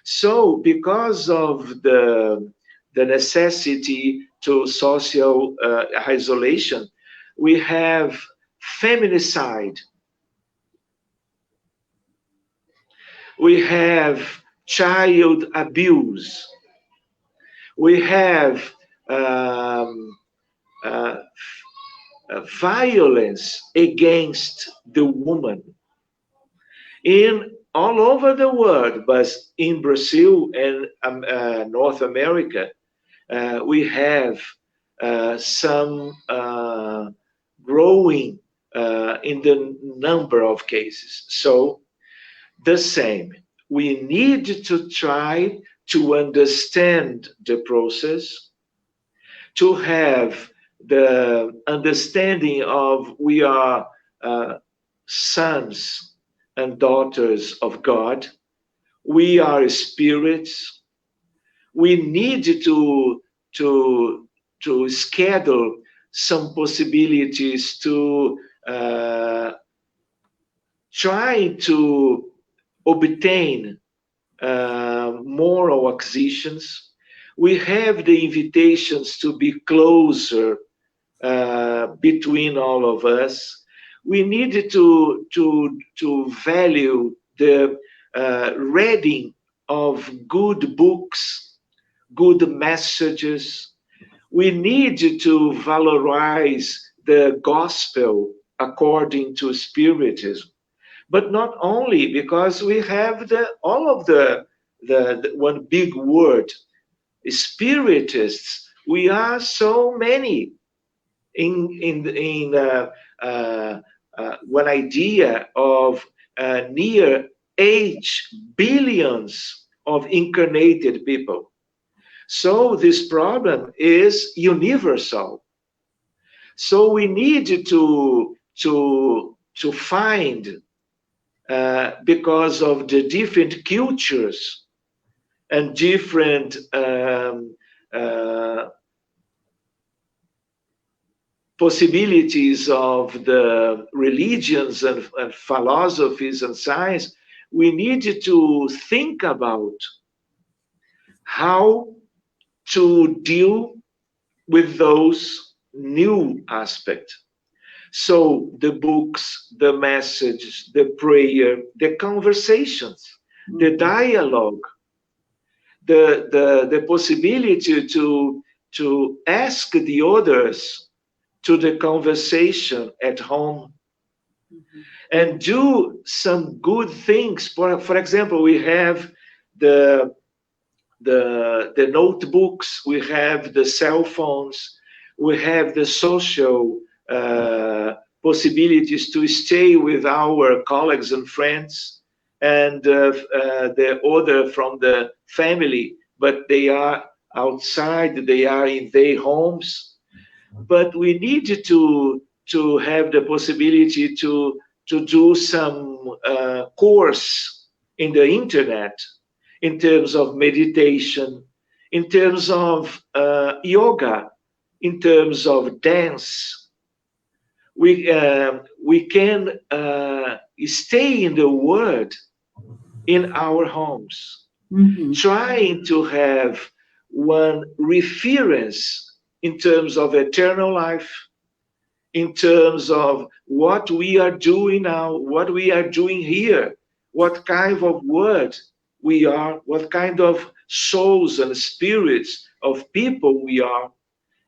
So, because of the necessity to social isolation, we have feminicide, we have child abuse, we have um, uh, violence against the woman in all over the world, but in Brazil and North America, we have some growing in the number of cases. So the same, we need to try to understand the process, to have the understanding of we are sons and daughters of God. We are spirits. We need to to schedule some possibilities to try to obtain moral acquisitions. We have the invitations to be closer between all of us. We need to value the reading of good books, good messages. We need to valorize the gospel according to Spiritism, but not only because we have all of the one big word, Spiritists. We are so many in one idea of near 8 billions of incarnated people. So this problem is universal. So we need to find because of the different cultures and different possibilities of the religions and philosophies and science, we need to think about how to deal with those new aspects. So the books, the message, the prayer, the conversations, the dialogue, the possibility to ask the others to the conversation at home and do some good things. For example, we have the notebooks, we have the cell phones, we have the social possibilities to stay with our colleagues and friends and the other from the family, but they are outside, they are in their homes. But we need to have the possibility to do some course in the internet in terms of meditation, in terms of yoga, in terms of dance. We can stay in the Word in our homes, trying to have one reference in terms of eternal life, in terms of what we are doing now, what we are doing here, what kind of word we are, what kind of souls and spirits of people we are,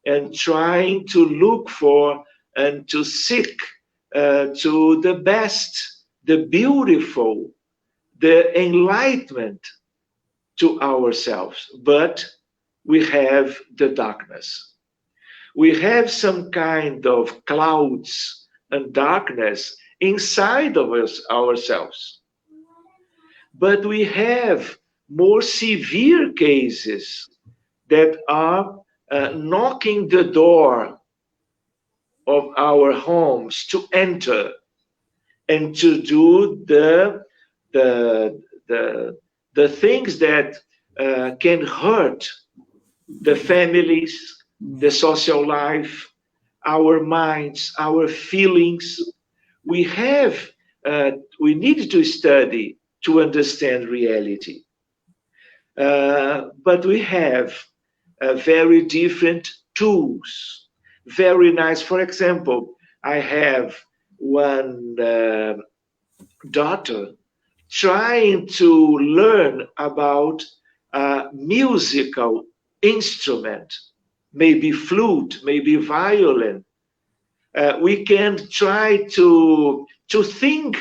and trying to look for and to seek to the best, the beautiful, the enlightenment to ourselves. But we have the darkness. We have some kind of clouds and darkness inside of us ourselves. But we have more severe cases that are knocking the door of our homes to enter and to do the the things that can hurt the families, the social life, our minds, our feelings. We have, we need to study to understand reality. But we have very different tools. Very nice. For example, I have one daughter trying to learn about a musical instrument, maybe flute, maybe violin. We can try to think,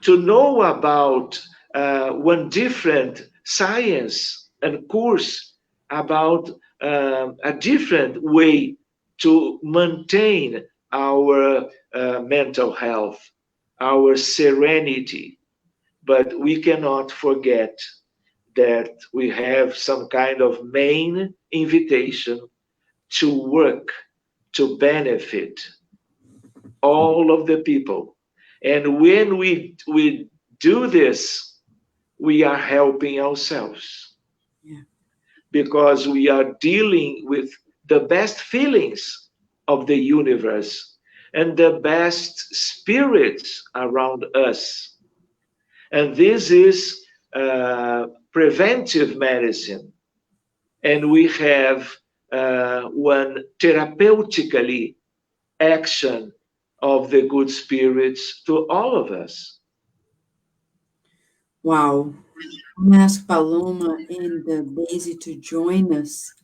to know about one different science and course about a different way to maintain our mental health, our serenity. But we cannot forget that we have some kind of main invitation to work, to benefit all of the people. And when we do this, we are helping ourselves. Yeah. Because we are dealing with the best feelings of the universe and the best spirits around us. And this is preventive medicine. And we have one therapeutically action of the good spirits to all of us. Wow. I'm going to ask Paloma and Daisy to join us,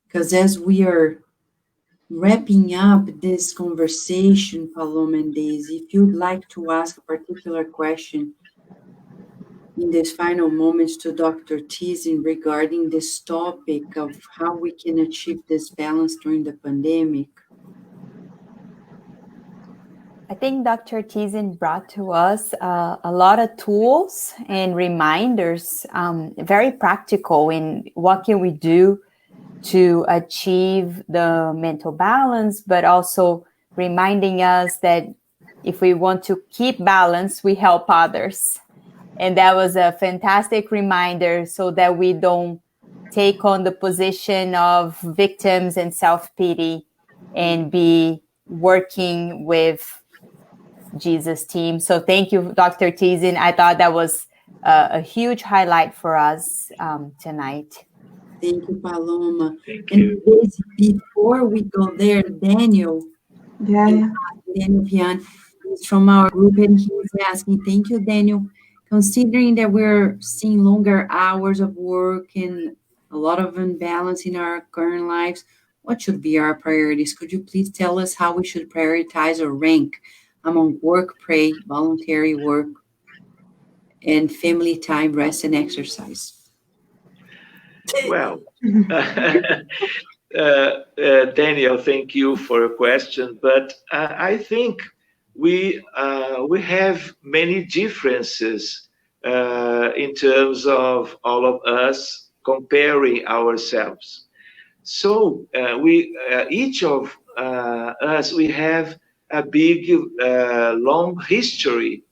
because as we are wrapping up this conversation, Paloma and Daisy, if you'd like to ask a particular question in these final moments to Dr. Tizin regarding this topic of how we can achieve this balance during the pandemic. I think Dr. Tizin brought to us a lot of tools and reminders, very practical in what can we do to achieve the mental balance, but also reminding us that if we want to keep balance, we help others. And that was a fantastic reminder so that we don't take on the position of victims and self-pity and be working with Jesus team. So thank you, Dr. Tizin. I thought that was a huge highlight for us tonight. Thank you, Paloma. Thank And you. Daisy, before we go there, Daniel Pian is from our group, and he's asking, thank you, Daniel. Considering that we're seeing longer hours of work and a lot of imbalance in our current lives, what should be our priorities? Could you please tell us how we should prioritize or rank among work, pray, voluntary work, and family time, rest, and exercise? Well, Daniel, thank you for your question, but I think we have many differences in terms of all of us comparing ourselves. So we each of us, we have a big long history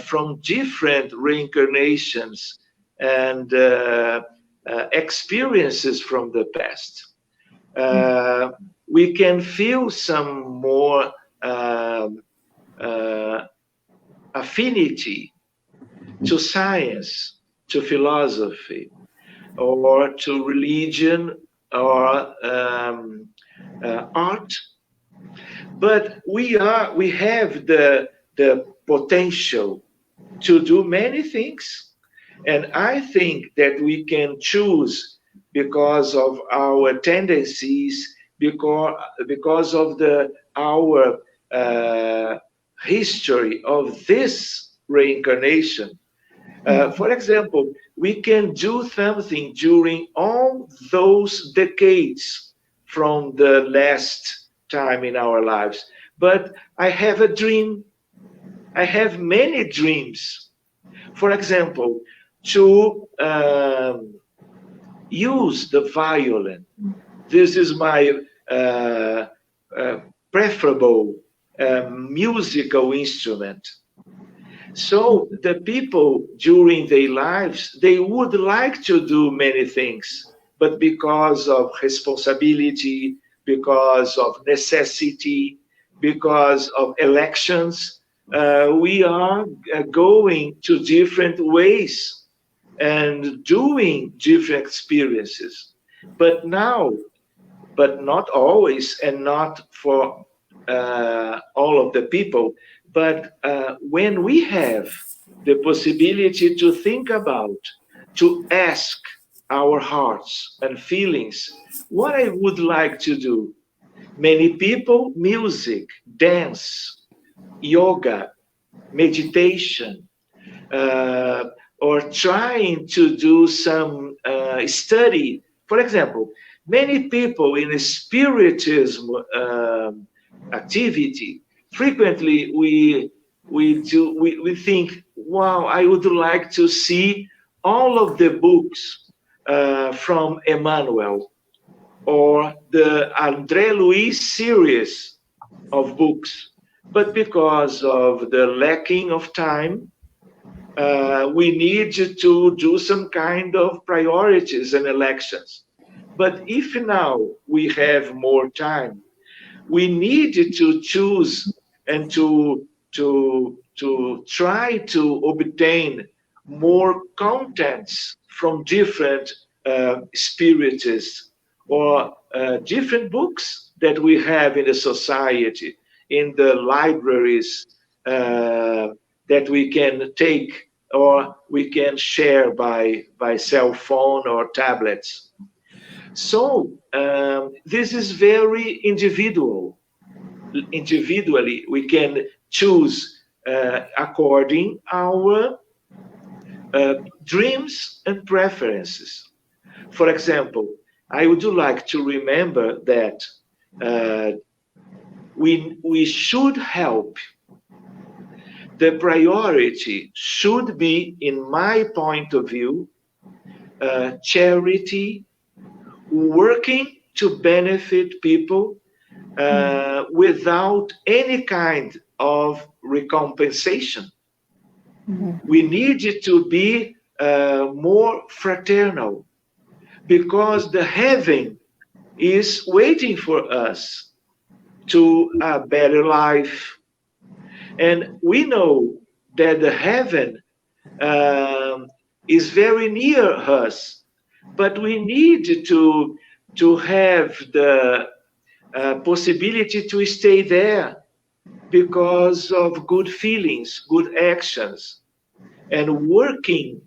from different reincarnations and experiences from the past. We can feel some more affinity to science, to philosophy, or to religion, or art. But we have the potential to do many things. And I think that we can choose because of our tendencies, because of our history of this reincarnation. For example, we can do something during all those decades from the last time in our lives. But I have a dream. I have many dreams. For example, to use the violin. This is my preferable musical instrument. So the people during their lives, they would like to do many things, but because of responsibility, because of necessity, because of elections, we are going to different ways and doing different experiences. But now, but not always, and not for all of the people. But when we have the possibility to think about, to ask our hearts and feelings, what I would like to do. Many people, music, dance, yoga, meditation, uh, or trying to do some study. For example, many people in spiritism activity, frequently we think, wow, I would like to see all of the books from Emmanuel or the André Luiz series of books. But because of the lacking of time, we need to do some kind of priorities and elections. But if now we have more time, we need to choose and to try to obtain more contents from different spiritists or different books that we have in the society, in the libraries that we can take or we can share by cell phone or tablets. So this is very individual. Individually, we can choose according our dreams and preferences. For example, I would like to remember that we should help. The priority should be, in my point of view, charity, working to benefit people without any kind of recompensation. We need it to be more fraternal, because the heaven is waiting for us to a better life. And we know that the heaven is very near us, but we need to have the possibility to stay there because of good feelings, good actions, and working,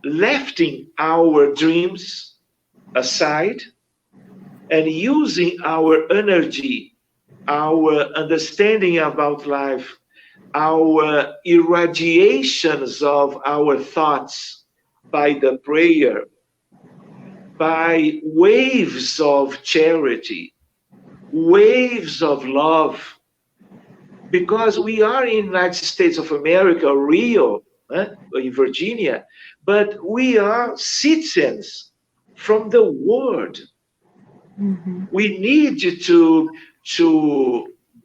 lifting our dreams aside and using our energy, our understanding about life, our irradiations of our thoughts by the prayer, by waves of charity, waves of love, because we are in the United States of America, Rio, in Virginia, but we are citizens from the world. We need to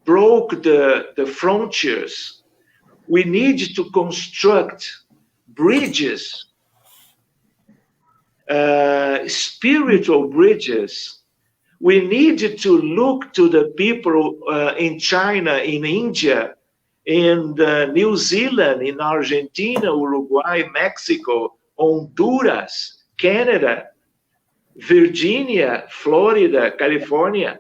break the frontiers. We need to construct bridges, spiritual bridges. We need to look to the people in China, in India, in New Zealand, in Argentina, Uruguay, Mexico, Honduras, Canada, Virginia, Florida, California.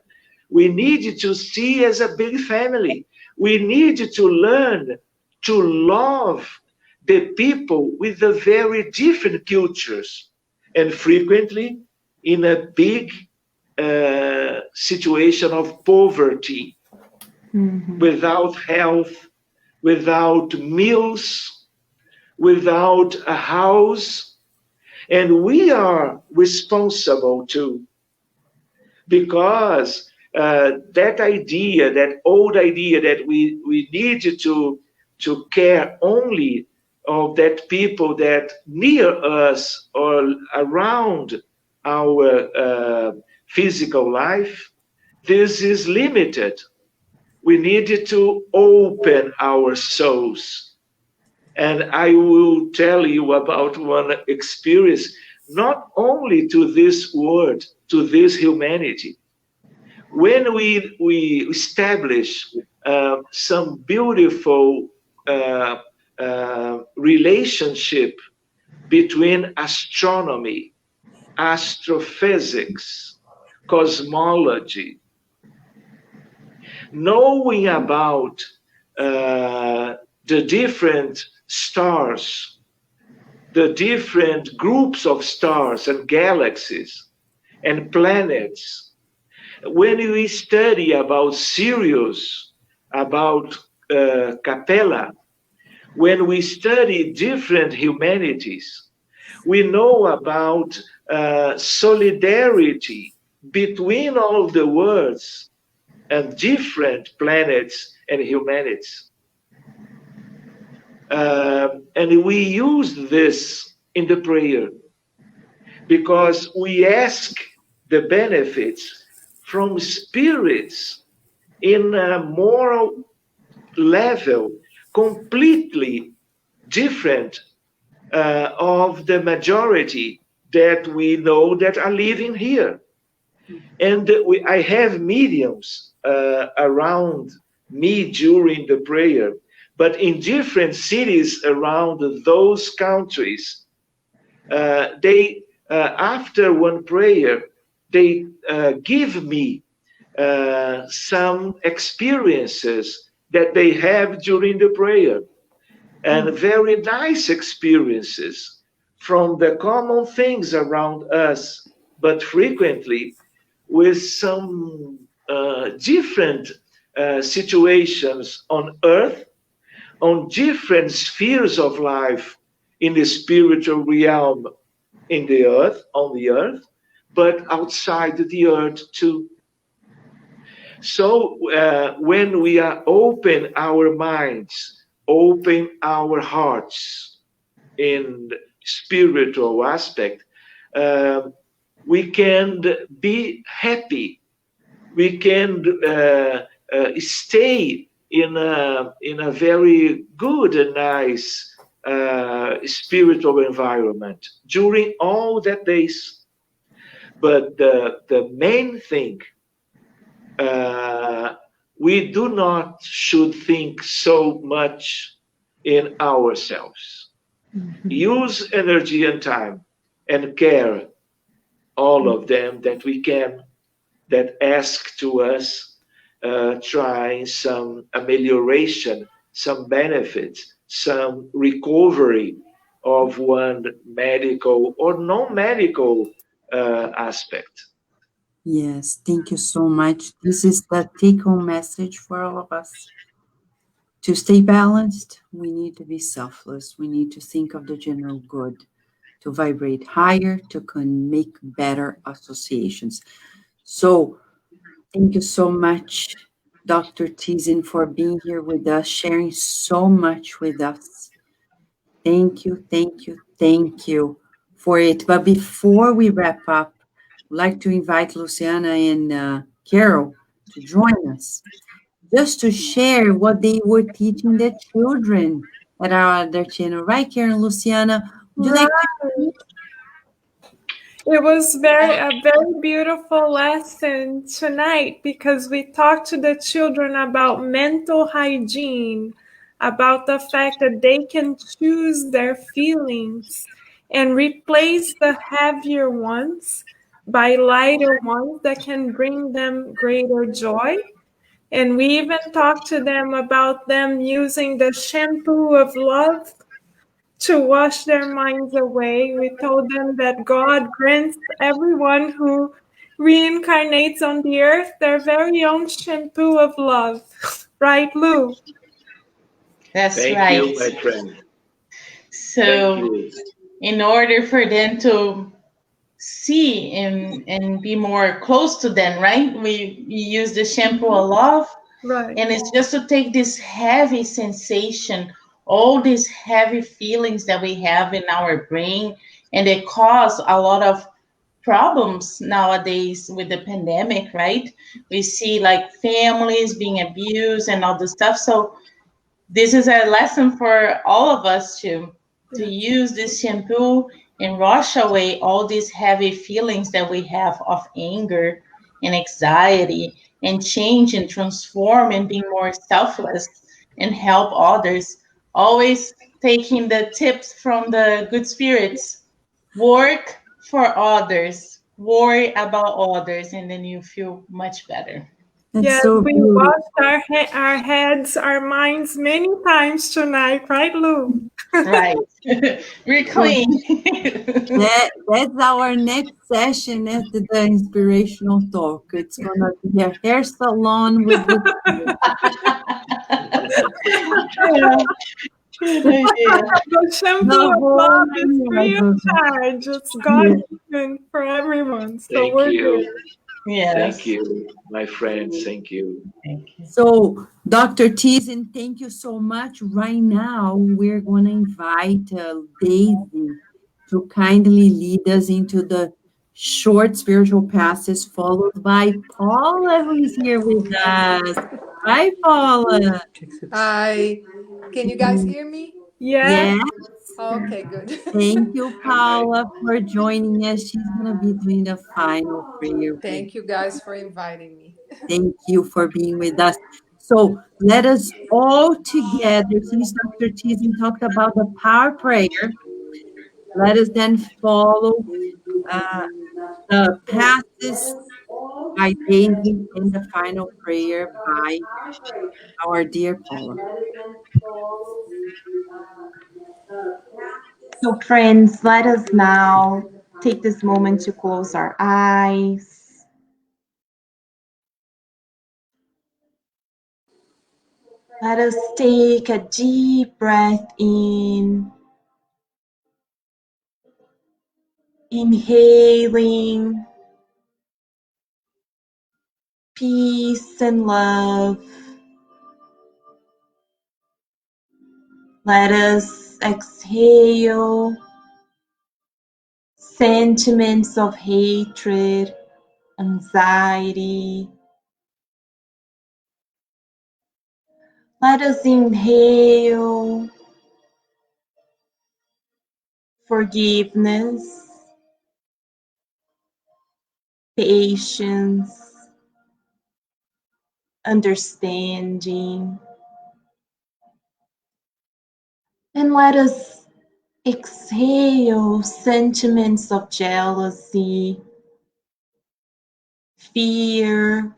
We need to see as a big family. We need to learn to love the people with the very different cultures, and frequently in a big situation of poverty, without health, without meals, without a house. And we are responsible too, because that idea, that old idea that we need to care only of that people that near us or around our physical life, this is limited. We need to open our souls. And I will tell you about one experience, not only to this world, to this humanity. When we establish some beautiful relationship between astronomy, astrophysics, cosmology, knowing about the different stars, the different groups of stars and galaxies and planets. When we study about Sirius, about Capella, when we study different humanities, we know about solidarity between all the worlds and different planets and humanities. And we use this in the prayer because we ask the benefits from spirits in a moral level completely different of the majority that we know that are living here. And I have mediums around me during the prayer, but in different cities around those countries, they after one prayer, they give me some experiences that they have during the prayer, and very nice experiences from the common things around us, but frequently with some different situations on earth, on different spheres of life in the spiritual realm, in the earth, on the earth, but outside the earth too. So when we are open our minds, open our hearts in spiritual aspect, we can be happy. We can stay in a very good and nice spiritual environment during all that days. But the main thing, we do not should think so much in ourselves. Use energy and time and care, all of them that we can, that ask to us, trying some amelioration, some benefits, some recovery of one medical or non-medical aspect. Yes, thank you so much. This is the take-home message for all of us. To stay balanced, we need to be selfless. We need to think of the general good, to vibrate higher, to make better associations. So, thank you so much, Dr. Tizin, for being here with us, sharing so much with us. Thank you, thank you, thank you for it. But before we wrap up, I'd like to invite Luciana and Carol to join us, just to share what they were teaching the children at our other channel. Right, Karen, Luciana? Would you like to? It was a very beautiful lesson tonight because we talked to the children about mental hygiene, about the fact that they can choose their feelings and replace the heavier ones by lighter ones that can bring them greater joy. And we even talked to them about them using the shampoo of love to wash their minds away. We told them that God grants everyone who reincarnates on the earth their very own shampoo of love. Right, Lou? That's Thank right. you, my friend. So, Thank you. in order for them to see and be more close to them, right? We use the shampoo of love, Right. and it's just to take this heavy sensation, all these heavy feelings that we have in our brain, and they cause a lot of problems nowadays with the pandemic, right? We see like families being abused and all this stuff. So this is a lesson for all of us to use this shampoo and wash away all these heavy feelings that we have of anger and anxiety, and change and transform and be more selfless and help others. Always taking the tips from the good spirits. Work for others, worry about others, and then you feel much better. That's Yes, so we beautiful. washed our heads, our minds many times tonight, right, Lou? Right. We're So clean. that's our next session after the inspirational talk. It's gonna be a hair salon with the Yeah, good idea. The shampoo of whole love is free of idea. charge. It's God given for everyone. So Thank we're good. you. Thank Yes. you, my friends. Thank you. Thank you. So, Dr. Teason, thank you so much. Right now, we're going to invite Daisy to kindly lead us into the short spiritual passes, followed by Paula, who is here with us. Hi, Paula. Hi. Can you guys hear me? Yes. Yeah, Okay, good. thank you, Hi. Paula, for joining us. She's going to be doing the final prayer. Thank you guys for inviting me. Thank you for being with us. So let us all together, since Dr. Teason talked about the power prayer, let us then follow uh, the passes by Daisy and the final prayer by our dear Paula. So, friends, let us now take this moment to close our eyes. Let us take a deep breath in, inhaling peace and love. Let us exhale sentiments of hatred, anxiety. Let us inhale forgiveness, patience, understanding. And let us exhale sentiments of jealousy, fear,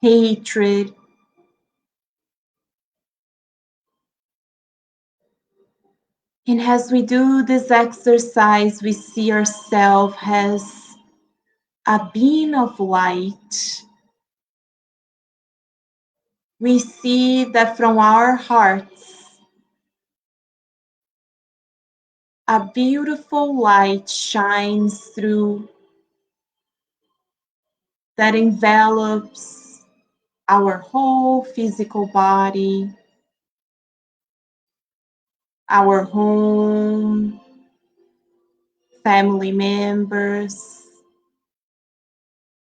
hatred. And as we do this exercise, we see ourselves as a being of light. We see that from our hearts, a beautiful light shines through that envelops our whole physical body, our home, family members,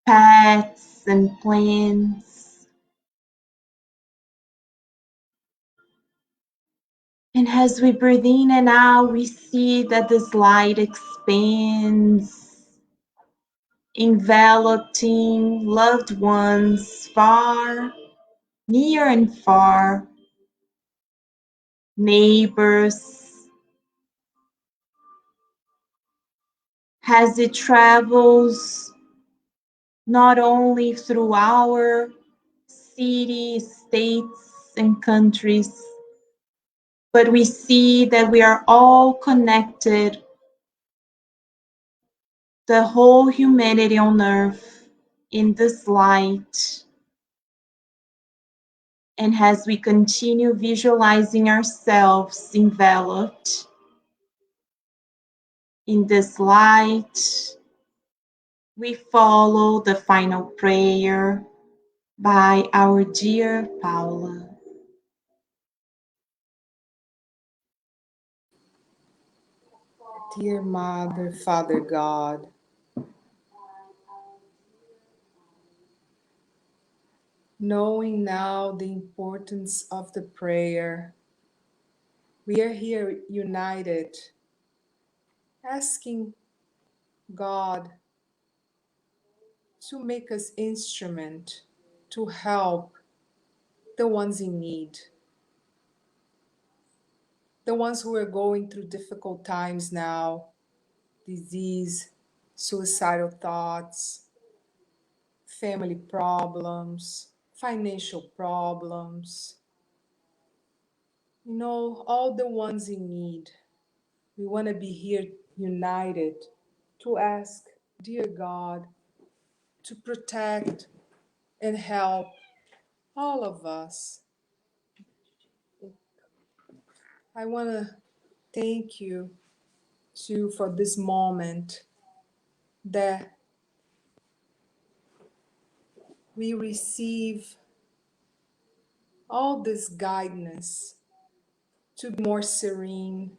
pets, and plants. And as we breathe in and out, we see that this light expands, enveloping loved ones far, near and far, neighbors, as it travels not only through our cities, states, and countries, but we see that we are all connected, the whole humanity on earth, in this light. And as we continue visualizing ourselves enveloped in this light, we follow the final prayer by our dear Paula. Dear Mother, Father God, knowing now the importance of the prayer, we are here united, asking God to make us instrument to help the ones in need, the ones who are going through difficult times now, disease, suicidal thoughts, family problems, financial problems, all the ones in need. We want to be here united to ask, dear God, to protect and help all of us. I want to thank you too for this moment that we receive all this guidance to be more serene,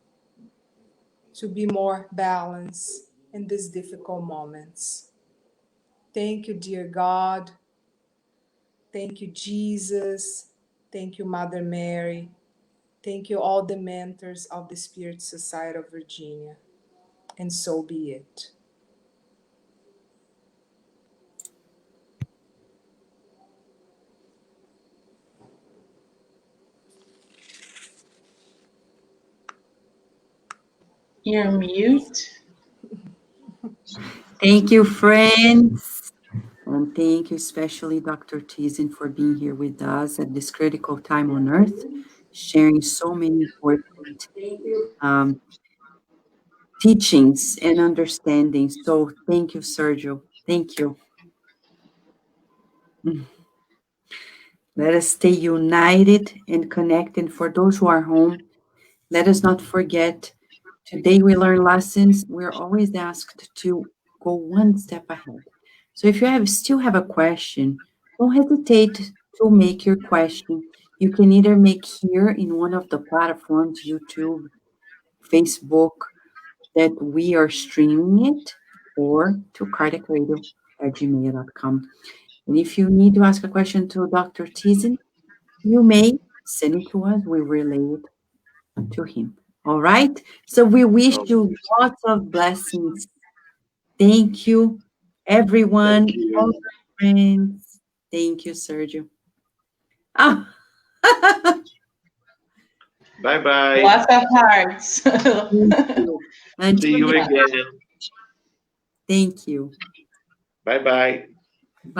to be more balanced in these difficult moments. Thank you, dear God. Thank you, Jesus. Thank you, Mother Mary. Thank you, all the mentors of the Spirit Society of Virginia. And so be it. You're mute. Thank you, friends. And thank you, especially Dr. Tizin, for being here with us at this critical time on Earth, sharing so many important um, teachings and understandings. So thank you, Sergio. Thank you. Let us stay united and connected. For those who are home, let us not forget, today we learn lessons. We're always asked to go one step ahead. So if you still have a question, don't hesitate to make your question. You can either make here in one of the platforms, YouTube, Facebook, that we are streaming it, or to cardiacradio@gmail.com. And if you need to ask a question to Dr. Tizen, you may send it to us. We relay it to him. All right? So we wish Okay. you lots of blessings. Thank you, everyone, Thank all you. my friends. Thank you, Sergio. Ah, Bye bye. Lots of hearts. thank you. See Until you next, again. thank you. Bye bye. Bye.